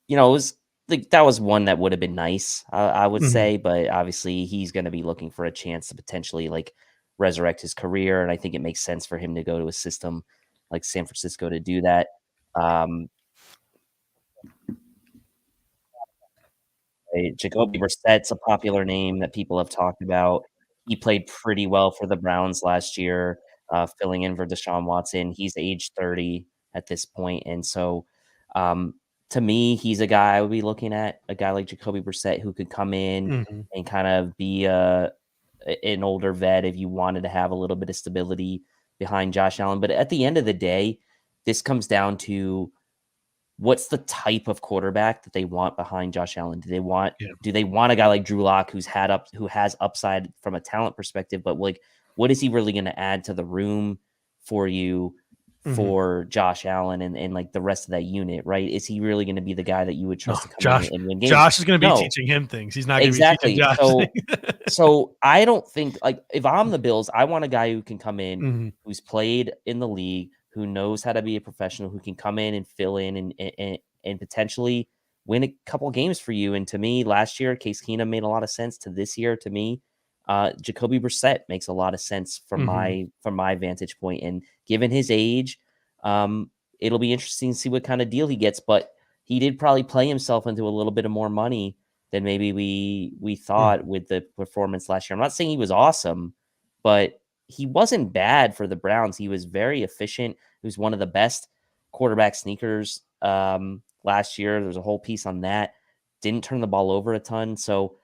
was like that was one that would have been nice, I would say, but obviously he's going to be looking for a chance to potentially like resurrect his career, and I think it makes sense for him to go to a system like San Francisco to do that. Jacoby Brissett's a popular name that people have talked about. He played pretty well for the Browns last year, filling in for Deshaun Watson. He's age 30 at this point. And so to me, he's a guy I would be looking at, a guy like Jacoby Brissett who could come in and kind of be an older vet if you wanted to have a little bit of stability behind Josh Allen. But at the end of the day, this comes down to what's the type of quarterback that they want behind Josh Allen? Do they want a guy like Drew Lock who has upside from a talent perspective, but like what is he really going to add to the room for you for Josh Allen and like the rest of that unit, right? Is he really going to be the guy that you would trust to come in and win games? Josh is going to be teaching him things. He's not going to be teaching Josh. So I don't think, like, if I'm the Bills, I want a guy who can come in, who's played in the league, who knows how to be a professional, who can come in and fill in and potentially win a couple games for you. And to me, last year, Case Keenum made a lot of sense. To this year, to me, Jacoby Brissett makes a lot of sense from my vantage point. And given his age, it'll be interesting to see what kind of deal he gets. But he did probably play himself into a little bit of more money than maybe we thought with the performance last year. I'm not saying he was awesome, but he wasn't bad for the Browns. He was very efficient. He was one of the best quarterback sneakers last year. There's a whole piece on that. Didn't turn the ball over a ton. So,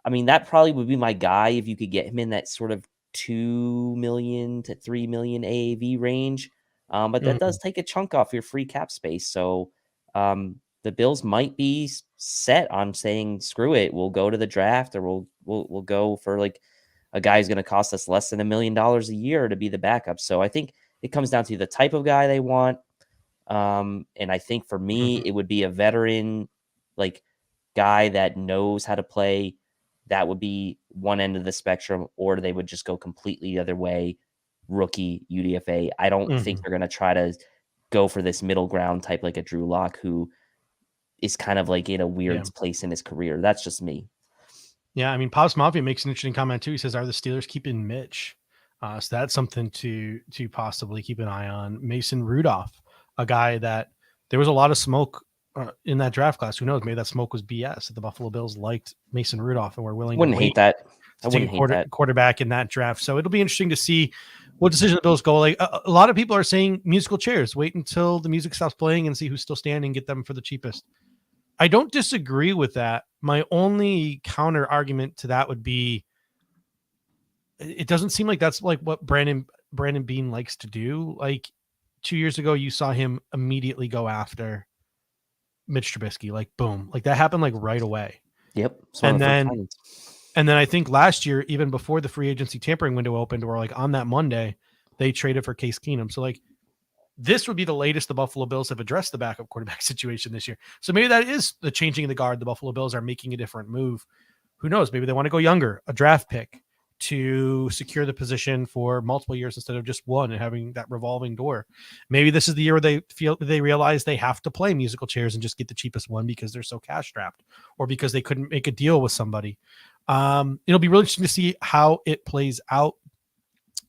I mean, that probably would be my guy if you could get him in that sort of 2 million to 3 million AAV range. But that does take a chunk off your free cap space. So the Bills might be set on saying, screw it, we'll go to the draft, or we'll go for like a guy who's going to cost us less than $1 million a year to be the backup. So I think it comes down to the type of guy they want. And I think for me, it would be a veteran, like guy that knows how to play. That would be one end of the spectrum, or they would just go completely the other way. Rookie UDFA. I don't think they're going to try to go for this middle ground type, like a Drew Lock, who is kind of like in a weird place in his career. That's just me. Yeah, I mean, Pops Mafia makes an interesting comment too. He says, "Are the Steelers keeping Mitch?" So that's something to possibly keep an eye on. Mason Rudolph, a guy that there was a lot of smoke in that draft class. Who knows? Maybe that smoke was BS. That the Buffalo Bills liked Mason Rudolph and were willing to hate that. I wouldn't hate that quarterback in that draft. So it'll be interesting to see what decision the Bills go. Like a lot of people are saying, musical chairs. Wait until the music stops playing and see who's still standing. Get them for the cheapest. I don't disagree with that. My only counter argument to that would be, it doesn't seem like that's like what Brandon Beane likes to do. Like 2 years ago, you saw him immediately go after Mitch Trubisky. Like boom, like that happened like right away. Yep. And then I think last year, even before the free agency tampering window opened, or like on that Monday, they traded for Case Keenum. So like, this would be the latest the Buffalo Bills have addressed the backup quarterback situation this year. So maybe that is the changing of the guard. The Buffalo Bills are making a different move. Who knows? Maybe they want to go younger, a draft pick to secure the position for multiple years instead of just one and having that revolving door. Maybe this is the year where they realize they have to play musical chairs and just get the cheapest one because they're so cash strapped, or because they couldn't make a deal with somebody. It'll be really interesting to see how it plays out.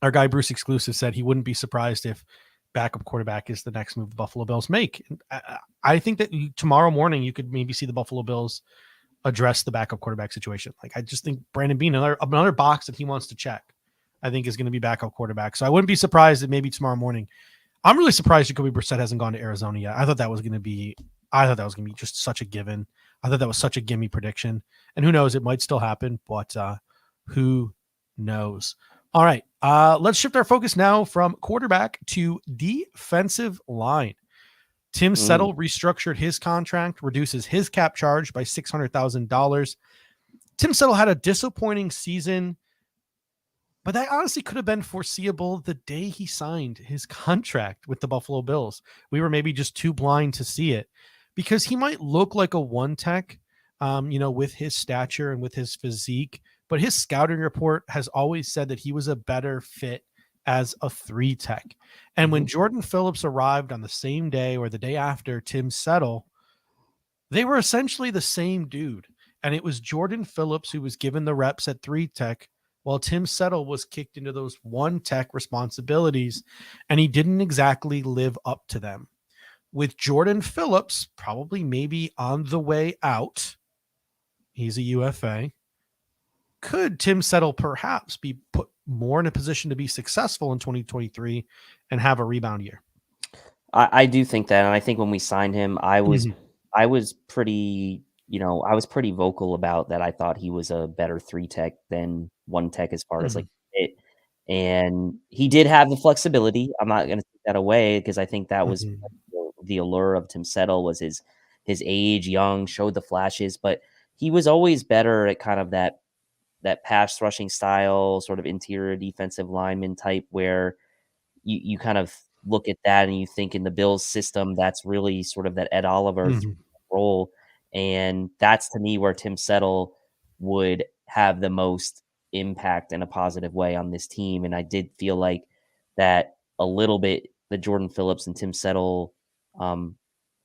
Our guy Bruce Exclusive said he wouldn't be surprised if backup quarterback is the next move the Buffalo Bills make. I think that tomorrow morning you could maybe see the Buffalo Bills address the backup quarterback situation. Like, I just think Brandon Beane, another box that he wants to check, I think is going to be backup quarterback. So I wouldn't be surprised if maybe tomorrow morning. I'm really surprised Jacoby Brissett hasn't gone to Arizona yet. I thought that was going to be just such a given. I thought that was such a gimme prediction. And who knows, it might still happen, but who knows? All right, let's shift our focus now from quarterback to defensive line. Tim Settle restructured his contract, reduces his cap charge by $600,000. Tim Settle had a disappointing season, but that honestly could have been foreseeable the day he signed his contract with the Buffalo Bills. We were maybe just too blind to see it, because he might look like a one tech, with his stature and with his physique, but his scouting report has always said that he was a better fit as a 3 tech. And when Jordan Phillips arrived on the same day or the day after Tim Settle, they were essentially the same dude. And it was Jordan Phillips who was given the reps at 3 tech, while Tim Settle was kicked into those 1 tech responsibilities, and he didn't exactly live up to them. With Jordan Phillips probably maybe on the way out, he's a UFA, could Tim Settle perhaps be put more in a position to be successful in 2023 and have a rebound year? I do think that, and I think when we signed him, I was pretty, I was pretty vocal about that. I thought he was a better 3 tech than 1 tech as far as like it, and he did have the flexibility. I'm not going to take that away, because I think that was the allure of Tim Settle was his age, young, showed the flashes, but he was always better at kind of that pass rushing style, sort of interior defensive lineman type, where you kind of look at that and you think in the Bills system, that's really sort of that Ed Oliver role. And that's, to me, where Tim Settle would have the most impact in a positive way on this team. And I did feel like that a little bit, the Jordan Phillips and Tim Settle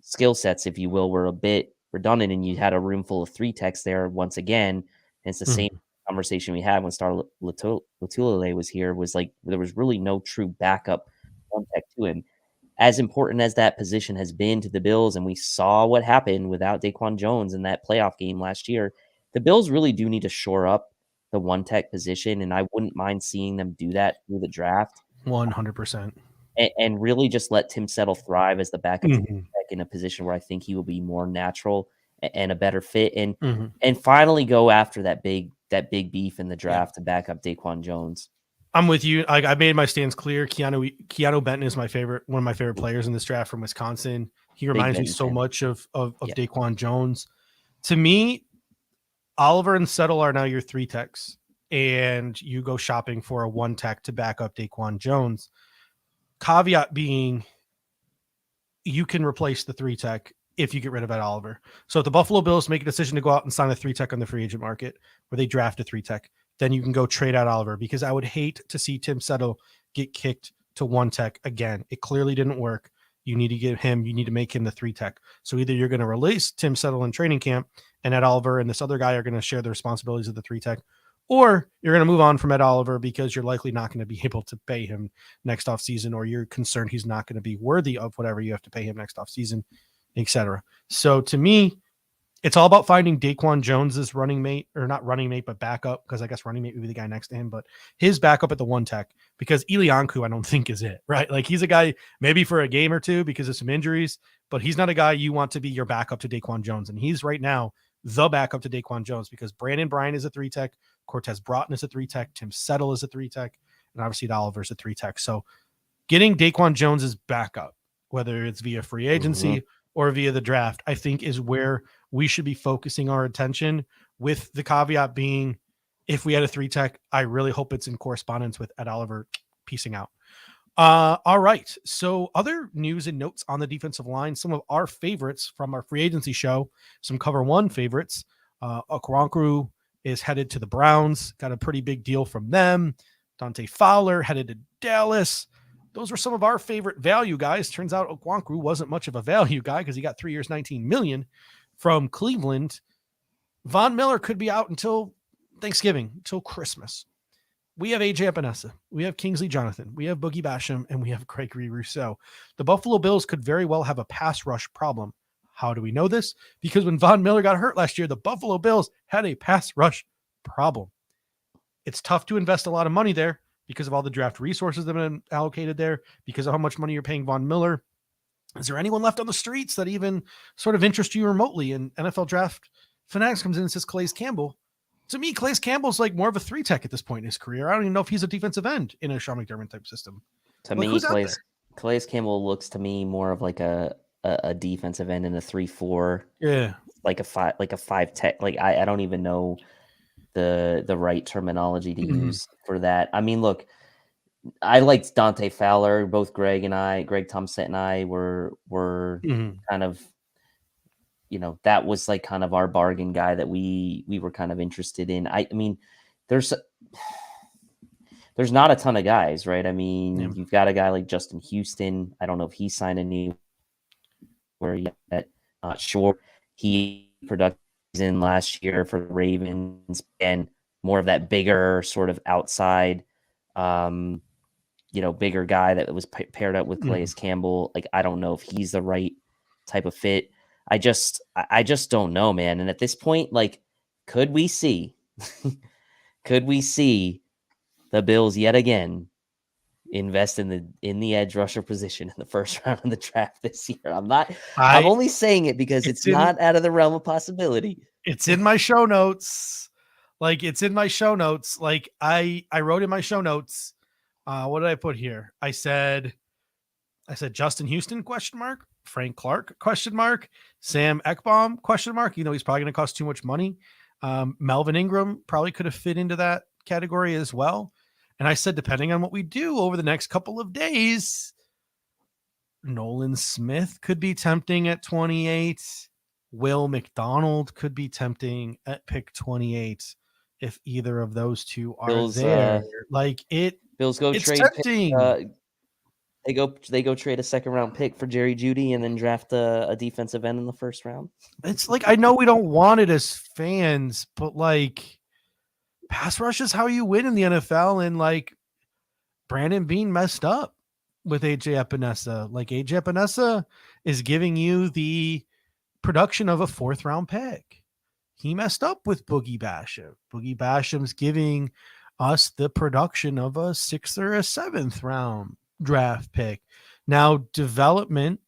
skill sets, if you will, were a bit redundant, and you had a room full of 3 techs there once again. And it's the same conversation we had when Star Latulele was here, was like there was really no true backup 1 tech to him. As important as that position has been to the Bills, and we saw what happened without Daquan Jones in that playoff game last year, the Bills really do need to shore up the 1 tech position, and I wouldn't mind seeing them do that through the draft. 100%. And really just let Tim Settle thrive as the backup tech in a position where I think he will be more natural and a better fit, and finally go after that big beef in the draft to back up Daquan Jones. I'm with you. I made my stance clear. Keanu Benton is one of my favorite players in this draft from Wisconsin. He reminds me so much of Daquan Jones. To me, Oliver and Settle are now your 3 techs, and you go shopping for a 1 tech to back up Daquan Jones. Caveat being, you can replace the 3 tech if you get rid of Ed Oliver. So if the Buffalo Bills make a decision to go out and sign a 3 tech on the free agent market, where they draft a 3 tech, then you can go trade out Oliver, because I would hate to see Tim Settle get kicked to 1 tech again. It clearly didn't work. You need to make him the 3 tech. So either you're going to release Tim Settle in training camp, and Ed Oliver and this other guy are going to share the responsibilities of the 3 tech, or you're going to move on from Ed Oliver because you're likely not going to be able to pay him next offseason, or you're concerned he's not going to be worthy of whatever you have to pay him next offseason, etc. So to me, it's all about finding Daquan Jones's running mate, or not running mate, but backup, because I guess running mate would be the guy next to him, but his backup at the 1 tech, because Ilianku, I don't think, is it, right? Like, he's a guy maybe for a game or two because of some injuries, but he's not a guy you want to be your backup to Daquan Jones. And he's right now the backup to Daquan Jones, because Brandon Bryan is a 3 tech, Cortez Broughton is a 3 tech, Tim Settle is a 3 tech, and obviously Oliver's a 3 tech. So getting Daquan Jones's backup, whether it's via free agency or via the draft, I think is where we should be focusing our attention, with the caveat being, if we had a 3 tech, I really hope it's in correspondence with Ed Oliver piecing out. All right. So other news and notes on the defensive line, some of our favorites from our free agency show, some cover 1 favorites. Okoronkwo is headed to the Browns, got a pretty big deal from them. Dante Fowler headed to Dallas. Those were some of our favorite value guys. Turns out Okoronkwo wasn't much of a value guy, because he got 3 years, $19 million from Cleveland. Von Miller could be out until Thanksgiving, until Christmas. we have AJ Epinesa, we have Kingsley Jonathan, we have Boogie Basham, and we have Gregory Rousseau. The Buffalo Bills could very well have a pass rush problem. How do we know this? Because when Von Miller got hurt last year, the Buffalo Bills had a pass rush problem. It's tough to invest a lot of money there because of all the draft resources that have been allocated there, because of how much money you're paying Von Miller. Is there anyone left on the streets that even sort of interest you remotely? And NFL Draft Fanatics comes in and says Calais Campbell. To me, Calais Campbell's like more of a 3-tech at this point in his career. I don't even know if he's a defensive end in a Sean McDermott type system. To Like, me, who's out there? Calais Campbell looks to me more of like a defensive end in a 3-4. Yeah. Like a 5-tech. Like I don't even know the right terminology to use for that. I mean, look, I liked Dante Fowler. Both Greg Thompson and I were kind of, that was like kind of our bargain guy that we were kind of interested in. I mean, there's not a ton of guys, right? I mean, you've got a guy like Justin Houston. I don't know if he signed anywhere yet. Not sure. He produced in last year for the Ravens, and more of that bigger sort of outside, bigger guy that was paired up with Calais Campbell. Like, I don't know if he's the right type of fit. I just don't know, man. And at this point, like, could we see the Bills yet again invest in the edge rusher position in the first round of the draft this year? I'm only saying it because it's not out of the realm of possibility. It's in my show notes. Like, it's in my show notes. Like, I wrote in my show notes. What did I put here? I said Justin Houston ? Frank Clark ? Sam Ekbom ? He's probably going to cost too much money. Melvin Ingram probably could have fit into that category as well. And I said, depending on what we do over the next couple of days, Nolan Smith could be tempting at 28. Will McDonald could be tempting at pick 28 if either of those two are there. Bills go it's trade. Tempting. They go trade a second round pick for Jerry Jeudy and then draft a defensive end in the first round. It's like, I know we don't want it as fans, but like, pass rush is how you win in the NFL. And like, Brandon Beane messed up with AJ Epinesa. Like, AJ Epinesa is giving you the production of a 4th round pick. He messed up with Boogie Basham. Boogie Basham's giving us the production of a 6th or a 7th round draft pick. Now, development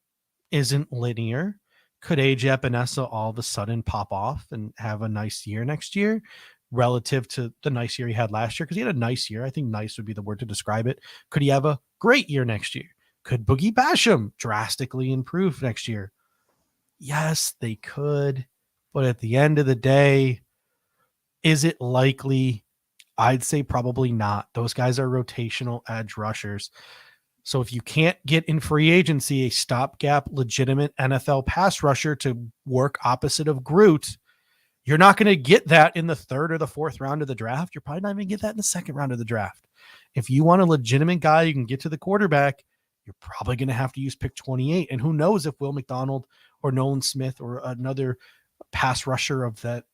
isn't linear. Could AJ Epinesa all of a sudden pop off and have a nice year next year relative to the nice year he had last year? Because he had a nice year. I think nice would be the word to describe it. Could he have a great year next year? Could Boogie Basham drastically improve next year? Yes, they could. But at the end of the day, is it likely? I'd say probably not. Those guys are rotational edge rushers. So if you can't get in free agency a stopgap, legitimate NFL pass rusher to work opposite of Groot, you're not going to get that in the 3rd or the 4th round of the draft. You're probably not even going to get that in the 2nd round of the draft. If you want a legitimate guy you can get to the quarterback, you're probably going to have to use pick 28. And who knows if Will McDonald or Nolan Smith or another pass rusher of that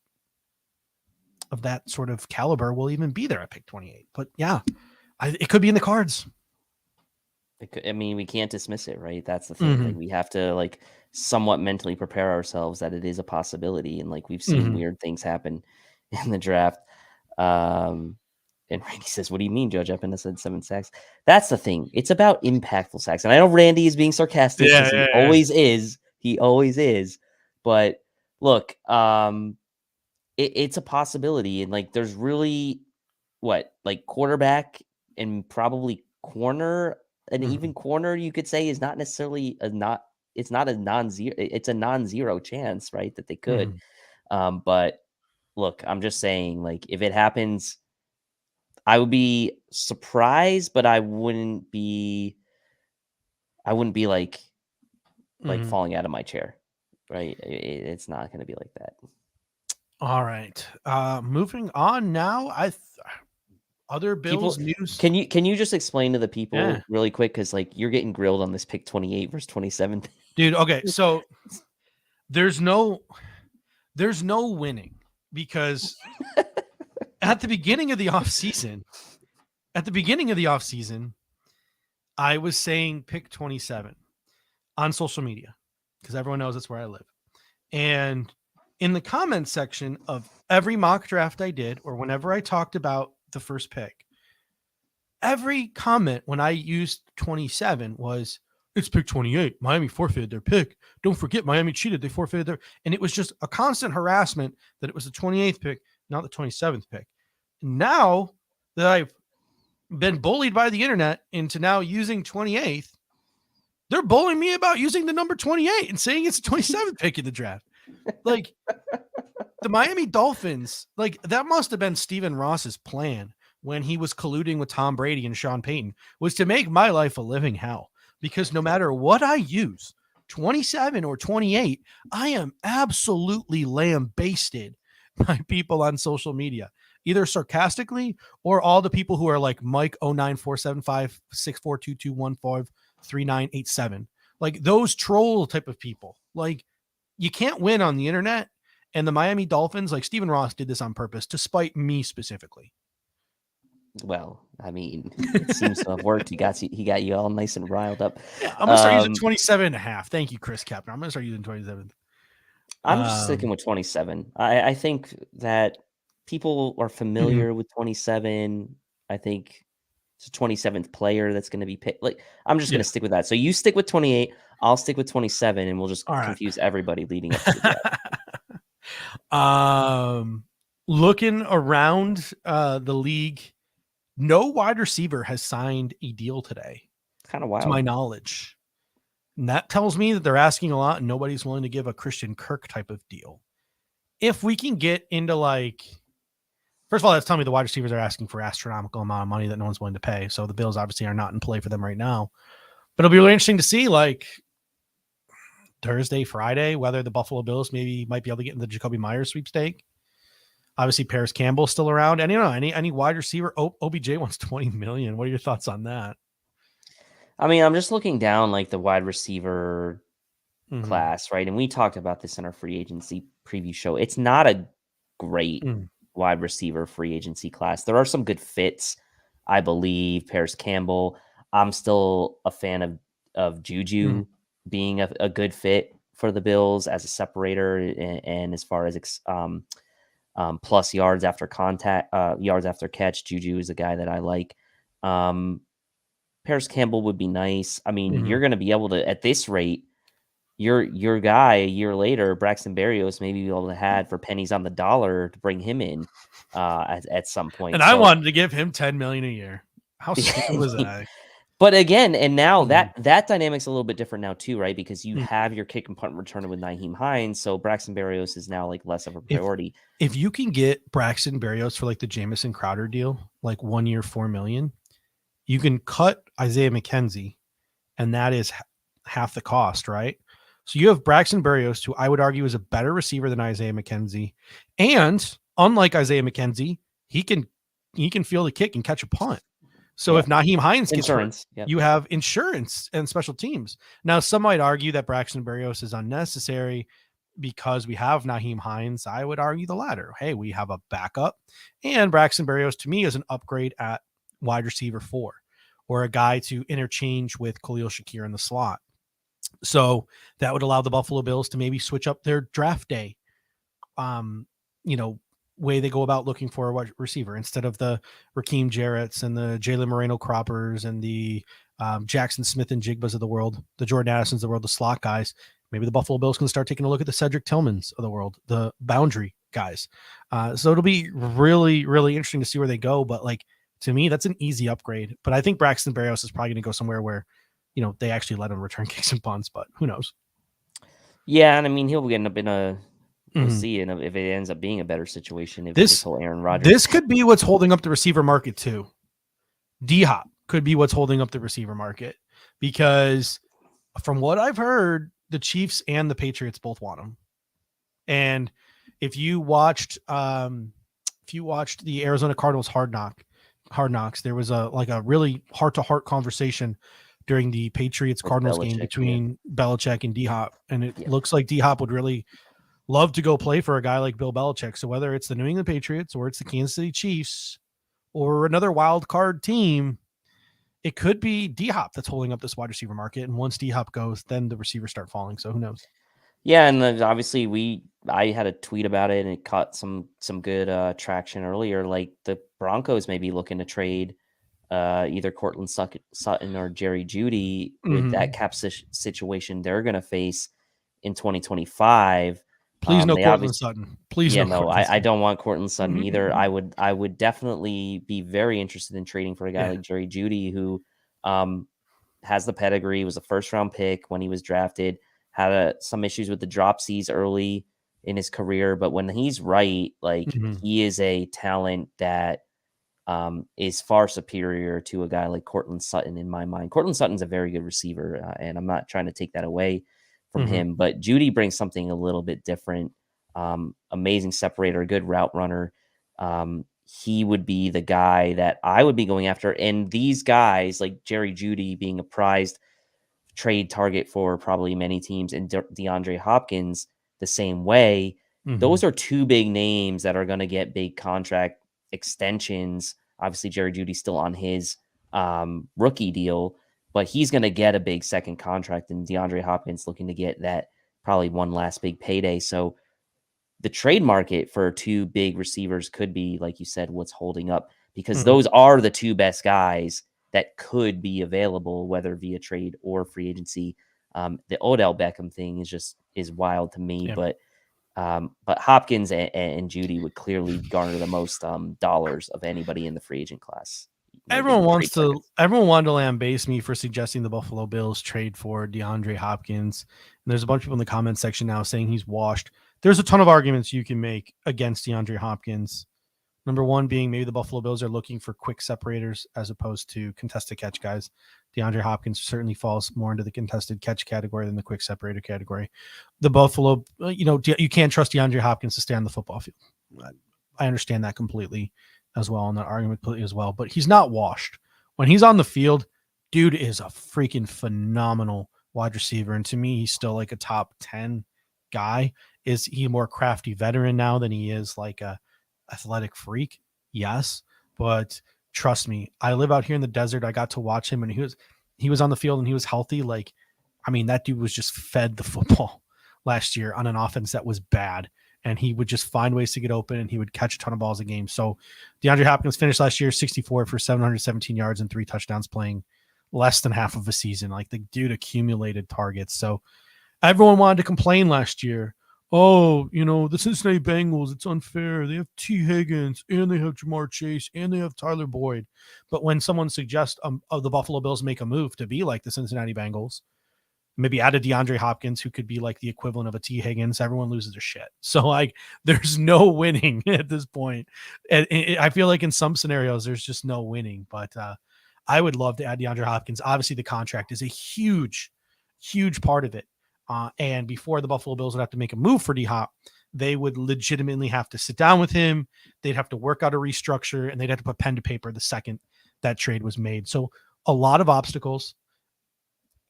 sort of caliber will even be there at pick 28. But yeah, it could be in the cards. We can't dismiss it, right? That's the thing. Like, we have to like somewhat mentally prepare ourselves that it is a possibility. And like, we've seen weird things happen in the draft. And Randy says, what do you mean, Judge Epinesa said 7 sacks? That's the thing. It's about impactful sacks. And I know Randy is being sarcastic. He always is. He always is. But look, it's a possibility. And like, there's really quarterback and probably corner. And even corner, you could say, is not necessarily it's not a non-zero. It's a non-zero chance, right, that they could. But look, I'm just saying, like, if it happens, I would be surprised, but I wouldn't be like falling out of my chair, right? It's not going to be like that. All right. Moving on now. Other Bills news. Can you just explain to the people really quick? Because like, you're getting grilled on this pick 28 versus 27. Dude, okay. So there's no winning, because at the beginning of the offseason, at the beginning of the offseason, I was saying pick 27 on social media because everyone knows that's where I live. And in the comments section of every mock draft I did, or whenever I talked about the first pick, every comment when I used 27 was, it's pick 28. Miami forfeited their pick. Don't forget, Miami cheated. They forfeited their. And it was just a constant harassment that it was the 28th pick, not the 27th pick. Now that I've been bullied by the internet into now using 28th, they're bullying me about using the number 28 and saying it's a 27th pick in the draft. Like the Miami Dolphins, like that must have been Stephen Ross's plan when he was colluding with Tom Brady and Sean Payton, was to make my life a living hell. Because no matter what I use, 27 or 28, I am absolutely lambasted by people on social media, either sarcastically or all the people who are like Mike 094756422153987. Like those troll type of people. Like you can't win on the internet. And the Miami Dolphins, like Stephen Ross did this on purpose to spite me specifically. Well, I mean, it seems to have worked. He got you all nice and riled up. Yeah, I'm going to start using 27.5. Thank you, Chris Kapner. I'm going to start using 27. I'm just sticking with 27. I think that people are familiar with 27. I think it's a 27th player that's going to be picked. Like, I'm just going to stick with that. So you stick with 28. I'll stick with 27, and we'll just confuse everybody leading up to the draft. Looking around the league, no wide receiver has signed a deal today. Kind of wild. To my knowledge. And that tells me that they're asking a lot and nobody's willing to give a Christian Kirk type of deal. If we can get into like, first of all, that's telling me the wide receivers are asking for astronomical amount of money that no one's willing to pay. So the Bills obviously are not in play for them right now. But it'll be really interesting to see like Thursday, Friday, whether the Buffalo Bills might be able to get in the Jacoby Myers sweepstake. Obviously, Paris Campbell's still around. And, any wide receiver. OBJ wants $20 million. What are your thoughts on that? I mean, I'm just looking down like the wide receiver class, right? And we talked about this in our free agency preview show. It's not a great wide receiver free agency class. There are some good fits, I believe. Paris Campbell. I'm still a fan of Juju being a good fit for the Bills as a separator and as far as plus yards after contact, yards after catch. Juju is a guy that I like. Paris Campbell would be nice. I mean, you're going to be able to, at this rate, your guy a year later, Braxton Berrios, maybe be able to have for pennies on the dollar to bring him in at some point. And I wanted to give him $10 million a year. How stupid was that? But again, and now that dynamic's a little bit different now too, right? Because you have your kick and punt returner with Nyheim Hines, so Braxton Berrios is now like less of a priority. If you can get Braxton Berrios for like the Jamison Crowder deal, like 1 year, $4 million, you can cut Isaiah McKenzie, and that is half the cost, right? So you have Braxton Berrios, who I would argue is a better receiver than Isaiah McKenzie, and unlike Isaiah McKenzie, he can feel the kick and catch a punt. So if Nyheim Hines gets hurt, you have insurance and special teams. Now, some might argue that Braxton Berrios is unnecessary because we have Nyheim Hines. I would argue the latter. Hey, we have a backup, and Braxton Berrios to me is an upgrade at wide receiver 4, or a guy to interchange with Khalil Shakir in the slot. So that would allow the Buffalo Bills to maybe switch up their draft day, way they go about looking for a wide receiver instead of the Raheem Jarrett's and the Jalen Moreno Croppers and the Jackson Smith and Jigbas of the world, the Jordan Addisons of the world, the slot guys. Maybe the Buffalo Bills can start taking a look at the Cedric Tillmans of the world, the boundary guys. So it'll be really, really interesting to see where they go. But like, to me, that's an easy upgrade. But I think Braxton Berrios is probably going to go somewhere where, they actually let him return kicks and punts, but who knows? Yeah. And I mean, he'll end up in we'll see. And if it ends up being a better situation, if this whole Aaron Rodgers. This could be what's holding up the receiver market too. D-Hop could be what's holding up the receiver market, because from what I've heard, the Chiefs and the Patriots both want him. And if you watched the Arizona Cardinals Hard Knocks, there was a really heart-to-heart conversation during the Patriots Cardinals game between Belichick and D-Hop. And it looks like D-Hop would really love to go play for a guy like Bill Belichick. So whether it's the New England Patriots or it's the Kansas City Chiefs or another wild card team, it could be D-Hop that's holding up this wide receiver market. And once D-Hop goes, then the receivers start falling. So who knows? Yeah, and then obviously I had a tweet about it and it caught some good traction earlier. Like the Broncos may be looking to trade either Cortland Sutton or Jerry Jeudy with that cap situation they're going to face in 2025. Please no They Cortland obviously, Sutton. Please yeah, no no, Cortland I Sutton. don't want Cortland Sutton either. I would definitely be very interested in trading for a guy like Jerry Jeudy, who has the pedigree, was a first round pick when he was drafted, had some issues with the dropsies early in his career, but when he's right, like he is a talent that is far superior to a guy like Cortland Sutton in my mind. Cortland Sutton's a very good receiver, and I'm not trying to take that away from him, but Jeudy brings something a little bit different. Amazing separator, good route runner. He would be the guy that I would be going after. And these guys like Jerry Jeudy being a prized trade target for probably many teams, and DeAndre Hopkins the same way. Those are two big names that are going to get big contract extensions. Obviously, Jerry Jeudy's still on his rookie deal, but he's going to get a big second contract, and DeAndre Hopkins looking to get that probably one last big payday. So the trade market for two big receivers could be, like you said, what's holding up, because those are the two best guys that could be available, whether via trade or free agency. The Odell Beckham thing is wild to me, but Hopkins and Jeudy would clearly garner the most dollars of anybody in the free agent class. Everyone wanted to lambaste me for suggesting the Buffalo Bills trade for DeAndre Hopkins. And there's a bunch of people in the comment section now saying he's washed. There's a ton of arguments you can make against DeAndre Hopkins. Number one being maybe the Buffalo Bills are looking for quick separators as opposed to contested catch guys. DeAndre Hopkins certainly falls more into the contested catch category than the quick separator category. The Buffalo, you can't trust DeAndre Hopkins to stay on the football field. I understand that completely as well, and that argument completely as well, but he's not washed. When he's on the field, dude is a freaking phenomenal wide receiver. And to me, he's still like a top 10 guy. Is he a more crafty veteran now than he is like a athletic freak? Yes, but trust me, I live out here in the desert. I got to watch him, and he was on the field and he was healthy. Like, I mean, that dude was just fed the football last year on an offense that was bad, and he would just find ways to get open, and he would catch a ton of balls a game. So DeAndre Hopkins finished last year 64 for 717 yards and 3 touchdowns, playing less than half of a season. Like, the dude accumulated targets. So everyone wanted to complain last year. Oh, the Cincinnati Bengals, it's unfair. They have T. Higgins, and they have Jamar Chase, and they have Tyler Boyd. But when someone suggests the Buffalo Bills make a move to be like the Cincinnati Bengals, maybe add a DeAndre Hopkins, who could be like the equivalent of a T. Higgins, everyone loses their shit. So, like, there's no winning at this point. And I feel like in some scenarios, there's just no winning. But I would love to add DeAndre Hopkins. Obviously, the contract is a huge, huge part of it. And before the Buffalo Bills would have to make a move for D-Hop, they would legitimately have to sit down with him. They'd have to work out a restructure, and they'd have to put pen to paper the second that trade was made. So a lot of obstacles.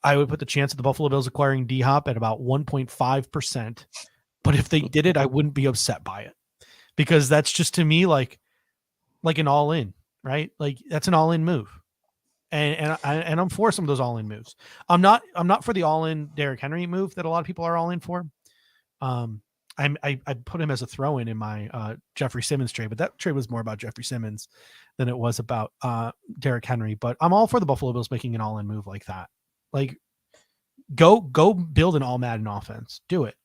I would put the chance of the Buffalo Bills acquiring D-Hop at about 1.5%. But if they did it, I wouldn't be upset by it, because that's just, to me, like an all-in, right? Like, that's an all-in move. And I'm for some of those all-in moves. I'm not for the all-in Derrick Henry move that a lot of people are all in for. I put him as a throw-in in my Jeffrey Simmons trade, but that trade was more about Jeffrey Simmons than it was about Derrick Henry. But I'm all for the Buffalo Bills making an all-in move like that. Like, go build an all-Madden offense. Do it.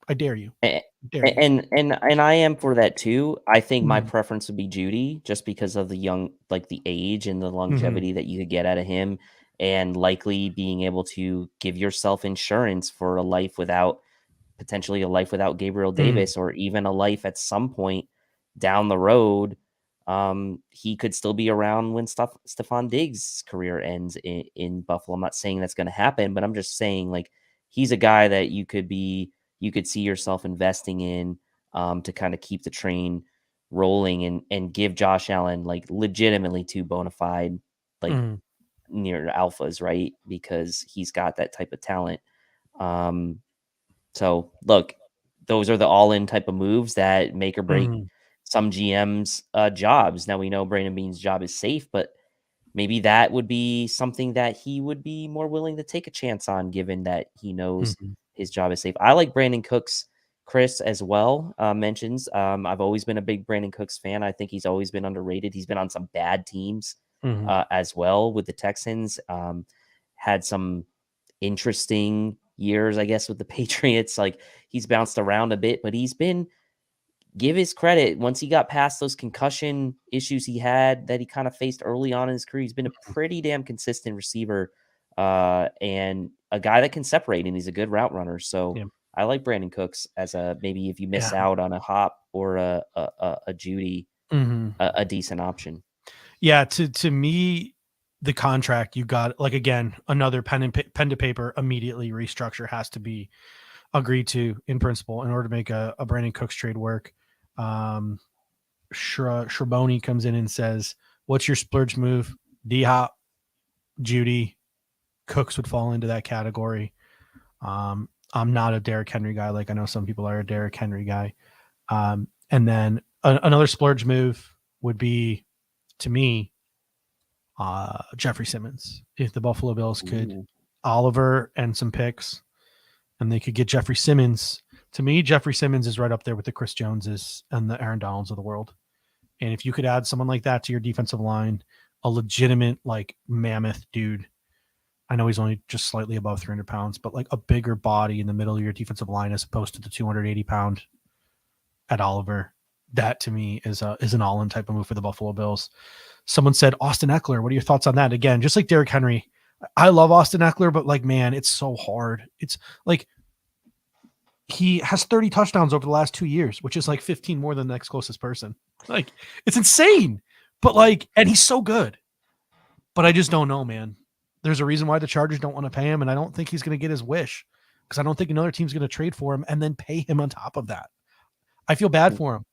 I dare you. And I am for that too. I think my preference would be Jeudy, just because of the age and the longevity that you could get out of him, and likely being able to give yourself insurance for potentially a life without Gabriel Davis, or even a life at some point down the road. He could still be around when Stephon Diggs' career ends in Buffalo. I'm not saying that's going to happen, but I'm just saying, like, he's a guy that you could see yourself investing in to kind of keep the train rolling and give Josh Allen, like, legitimately two bona fide, like, near alphas, right? Because he's got that type of talent. So look, those are the all-in type of moves that make or break some GMs' jobs. Now we know Brandon Beane's job is safe, but maybe that would be something that he would be more willing to take a chance on, given that he knows his job is safe. I like Brandon Cooks. Chris as well mentions. I've always been a big Brandon Cooks fan. I think he's always been underrated. He's been on some bad teams as well with the Texans. Had some interesting years, I guess, with the Patriots. Like he's bounced around a bit, but he's been, give his credit, once he got past those concussion issues he had that he kind of faced early on in his career, he's been a pretty damn consistent receiver and a guy that can separate, and he's a good route runner. So I like Brandon Cooks as a, maybe if you miss out on a Hop or a Judy, a decent option. Yeah, to me, the contract you got, like, again, another pen to paper, immediately restructure has to be agreed to in principle in order to make a Brandon Cooks trade work. Shraboni comes in and says, what's your splurge move? D-Hop, Judy, Cooks would fall into that category. I'm not a Derrick Henry guy. Like I know some people are a Derrick Henry guy. And then another splurge move would be, to me, Jeffrey Simmons. If the Buffalo Bills could Oliver and some picks, and they could get Jeffrey Simmons. To me, Jeffrey Simmons is right up there with the Chris Joneses and the Aaron Donalds of the world. And if you could add someone like that to your defensive line, a legitimate, like, mammoth dude, I know he's only just slightly above 300 pounds, but like a bigger body in the middle of your defensive line as opposed to the 280-pound at Oliver, that to me is an all-in type of move for the Buffalo Bills. Someone said Austin Eckler. What are your thoughts on that? Again, just like Derrick Henry, I love Austin Eckler, but like, man, it's so hard. It's like he has 30 touchdowns over the last 2 years, which is like 15 more than the next closest person. Like, it's insane, but like, and he's so good, but I just don't know, man. There's a reason why the Chargers don't want to pay him, and I don't think he's going to get his wish because I don't think another team's going to trade for him and then pay him on top of that. I feel bad for him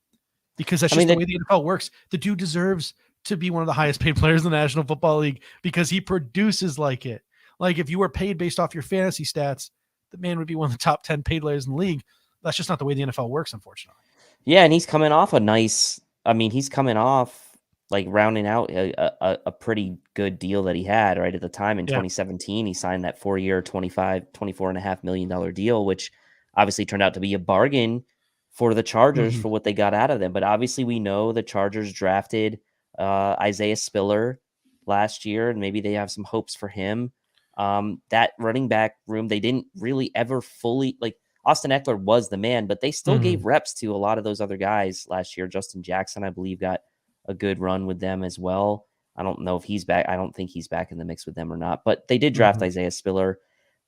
because that's just the way the NFL works. The dude deserves to be one of the highest paid players in the National Football League because he produces like it. Like if you were paid based off your fantasy stats, the man would be one of the top 10 paid players in the league. That's just not the way the NFL works, unfortunately. Yeah, and he's coming off he's coming off like rounding out a pretty good deal that he had right at the time in 2017. He signed that 4-year, $24.5 million deal, which obviously turned out to be a bargain for the Chargers for what they got out of them. But obviously we know the Chargers drafted Isaiah Spiller last year, and maybe they have some hopes for him. That running back room, they didn't really ever fully, like, Austin Eckler was the man, but they still gave reps to a lot of those other guys last year. Justin Jackson, I believe, got a good run with them as well. I don't know if he's back. I don't think he's back in the mix with them or not, but they did draft Isaiah Spiller.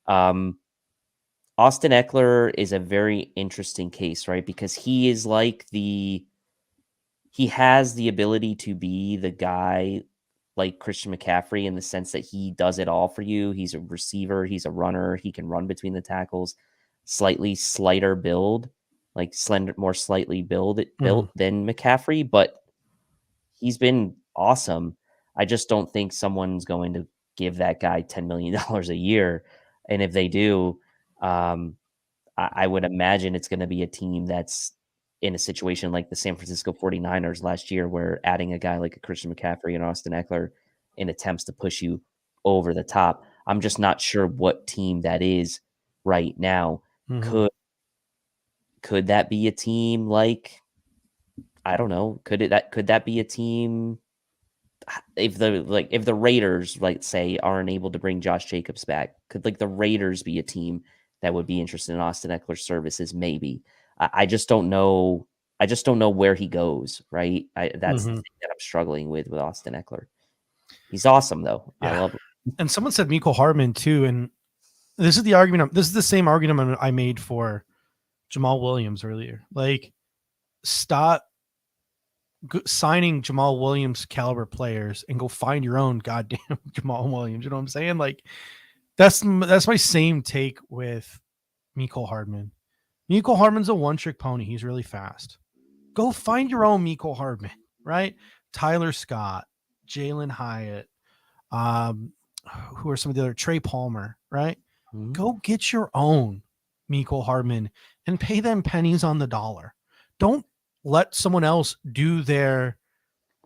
Austin Eckler is a very interesting case, right? Because he is like he has the ability to be the guy like Christian McCaffrey in the sense that he does it all for you. He's a receiver. He's a runner. He can run between the tackles. Slightly slighter build, like more slightly built than McCaffrey, but he's been awesome. I just don't think someone's going to give that guy $10 million a year. And if they do, I would imagine it's going to be a team that's in a situation like the San Francisco 49ers last year, where adding a guy like a Christian McCaffrey and Austin Eckler in attempts to push you over the top. I'm just not sure what team that is right now. Could that be a team like, I don't know, could that be a team if the Raiders, like, say, aren't able to bring Josh Jacobs back? Could like the Raiders be a team that would be interested in Austin Eckler's services? Maybe. I just don't know. I just don't know where he goes, right? That's the thing that I'm struggling with Austin Eckler. He's awesome though. Yeah. I love him. And someone said Mecole Hardman too, and this is the argument. This is the same argument I made for Jamal Williams earlier. Like, stop signing Jamal Williams caliber players and go find your own goddamn Jamal Williams. You know what I'm saying? Like, that's my same take with Mecole Hardman. Mecole Hardman's a one-trick pony. He's really fast. Go find your own Mecole Hardman, right? Tyler Scott, Jalen Hyatt, who are some of the other, Trey Palmer, right? Go get your own Mecole Hardman and pay them pennies on the dollar. Don't let someone else do their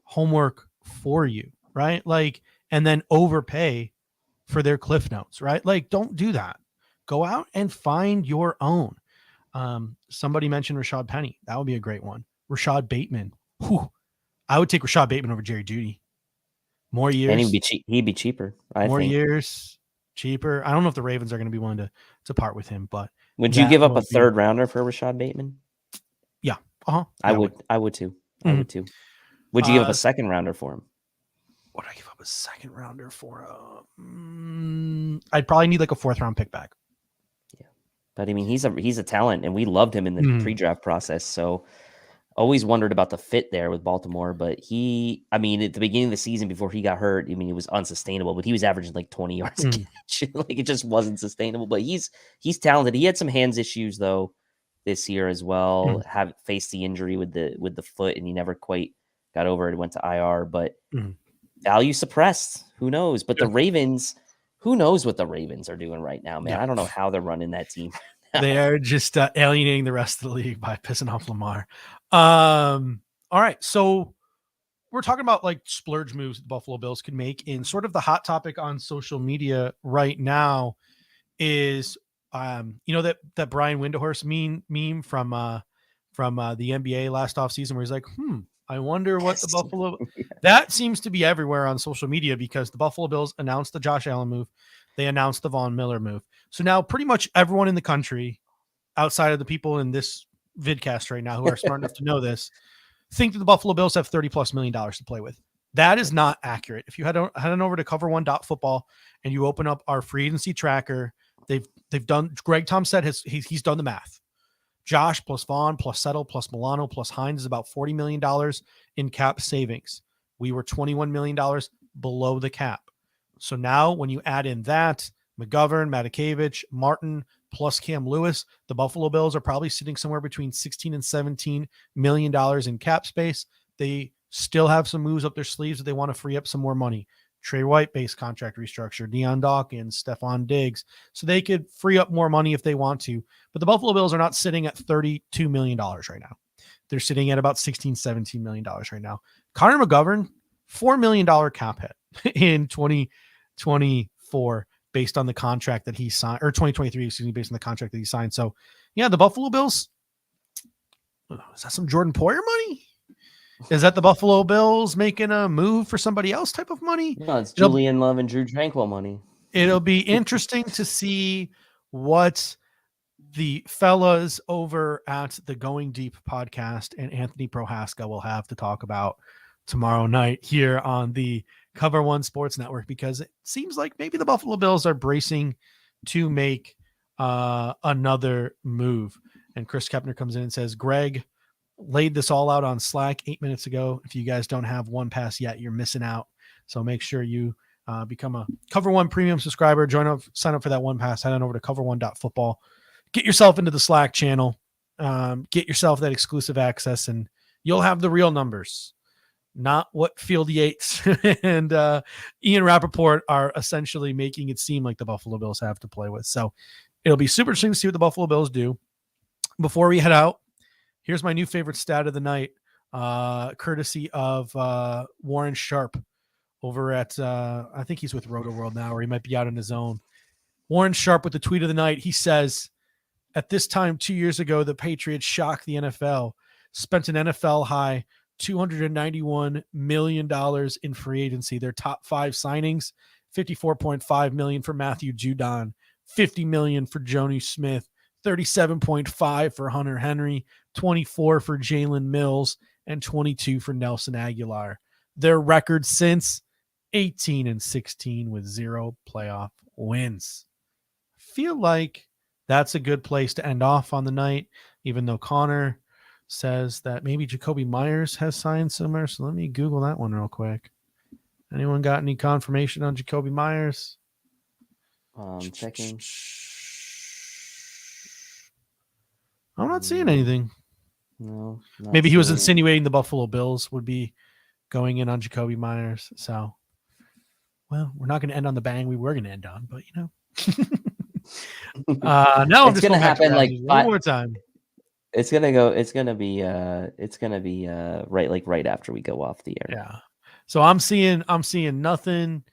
homework for you, right? Like, and then overpay for their cliff notes, right? Like, don't do that. Go out and find your own. Somebody mentioned Rashad Penny. That would be a great one. Rashad Bateman. Whew. I would take Rashad Bateman over Jerry Jeudy. More years. And he'd be cheaper, I more think. years, cheaper. I don't know if the Ravens are going to be willing to part with him, but would you give up a third rounder for Rashad Bateman? Yeah. Uh-huh. I would too. I would too. Would you give up a second rounder for him? Would I give up a second rounder for I'd probably need like a 4th round pick back. Yeah. But I mean, he's a talent, and we loved him in the pre-draft process. So always wondered about the fit there with Baltimore. But at the beginning of the season before he got hurt, I mean, it was unsustainable, but he was averaging like 20 yards a catch. Like, it just wasn't sustainable. But he's talented. He had some hands issues though this year as well. Have faced the injury with the foot, and he never quite got over it. Went to IR, but value suppressed. Who knows? But the Ravens, who knows what the Ravens are doing right now, man? I don't know how they're running that team. They are just alienating the rest of the league by pissing off Lamar. All right, so we're talking about like splurge moves that the Buffalo Bills could make, and sort of the hot topic on social media right now is that Brian Windhorst meme from the NBA last offseason where he's like, I wonder what the Buffalo that seems to be everywhere on social media, because the Buffalo Bills announced the Josh Allen move. They announced the Von Miller move. So now pretty much everyone in the country, outside of the people in this vidcast right now who are smart enough to know this, think that the Buffalo Bills have $30+ million to play with. That is not accurate. If you head on over to cover1.football and you open up our free agency tracker, they've done, Greg Tom said he's done the math. Josh plus Vaughn plus Settle plus Milano plus Hines is about $40 million in cap savings. We were $21 million below the cap. So now when you add in that, McGovern, Matakevich, Martin, plus Cam Lewis, the Buffalo Bills are probably sitting somewhere between $16 and $17 million in cap space. They still have some moves up their sleeves that they want to free up some more money. Trey White base contract restructure, Deion Dawkins, Stephon Diggs. So they could free up more money if they want to. But the Buffalo Bills are not sitting at $32 million right now. They're sitting at about $16, $17 million right now. Connor McGovern, $4 million cap hit in 2024 based on the contract that he signed, or 2023, based on the contract that he signed. So yeah, the Buffalo Bills, is that some Jordan Poyer money? Is that the Buffalo Bills making a move for somebody else type of money? No, it's Julian Love and Drew Tranquil money. It'll be interesting to see what the fellas over at the Going Deep podcast and Anthony Prohaska will have to talk about tomorrow night here on the Cover One Sports Network, because it seems like maybe the Buffalo Bills are bracing to make another move. And Chris Kepner comes in and says, Greg laid this all out on Slack 8 minutes ago. If you guys don't have One Pass yet, you're missing out. So make sure you become a Cover One premium subscriber, sign up for that One Pass, head on over to cover1.football, get yourself into the Slack channel, get yourself that exclusive access, and you'll have the real numbers, not what Field Yates and Ian Rappaport are essentially making it seem like the Buffalo Bills have to play with. So it'll be super interesting to see what the Buffalo Bills do. Before we head out, here's my new favorite stat of the night, courtesy of Warren Sharp over at, I think he's with Roto World now, or he might be out on his own. Warren Sharp with the tweet of the night. He says, at this time 2 years ago, the Patriots shocked the NFL, spent an NFL high $291 million in free agency. Their top 5 signings, $54.5 million for Matthew Judon, $50 million for Jonnu Smith, $37.5 for Hunter Henry, $24 for Jalen Mills, and $22 for Nelson Aguilar. Their record since 18-16 with 0 playoff wins. Feel like that's a good place to end off on the night, even though Connor says that maybe Jacoby Myers has signed somewhere. So let me Google that one real quick. Anyone got any confirmation on Jacoby Myers? Checking. I'm not seeing anything. No. Maybe he was insinuating the Buffalo Bills would be going in on Jacoby Myers. So, well, we're not going to end on the bang we were going to end on, but you know. No, it's going to happen like one more time. It's gonna be right after we go off the air. Yeah. So I'm seeing nothing.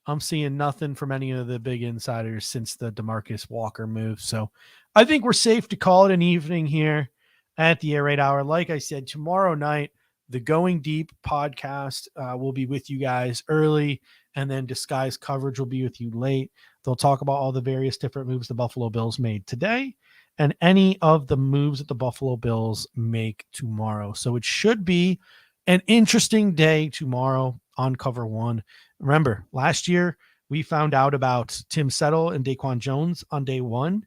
I'm seeing nothing from any of the big insiders since the DeMarcus Walker move. So I think we're safe to call it an evening here at the Air Raid Hour. Like I said, tomorrow night, the Going Deep podcast will be with you guys early, and then Disguised Coverage will be with you late. They'll talk about all the various different moves the Buffalo Bills made today and any of the moves that the Buffalo Bills make tomorrow. So it should be an interesting day tomorrow on Cover One. Remember, last year we found out about Tim Settle and Daquan Jones on day one,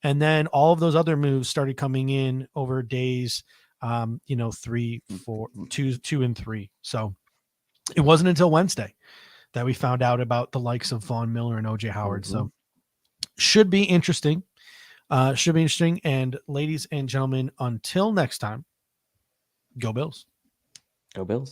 and then all of those other moves started coming in over days, 3, 4, 2, and 3. So it wasn't until Wednesday that we found out about the likes of Von Miller and OJ Howard. So should be interesting. And ladies and gentlemen, until next time, go Bills. Go Bills.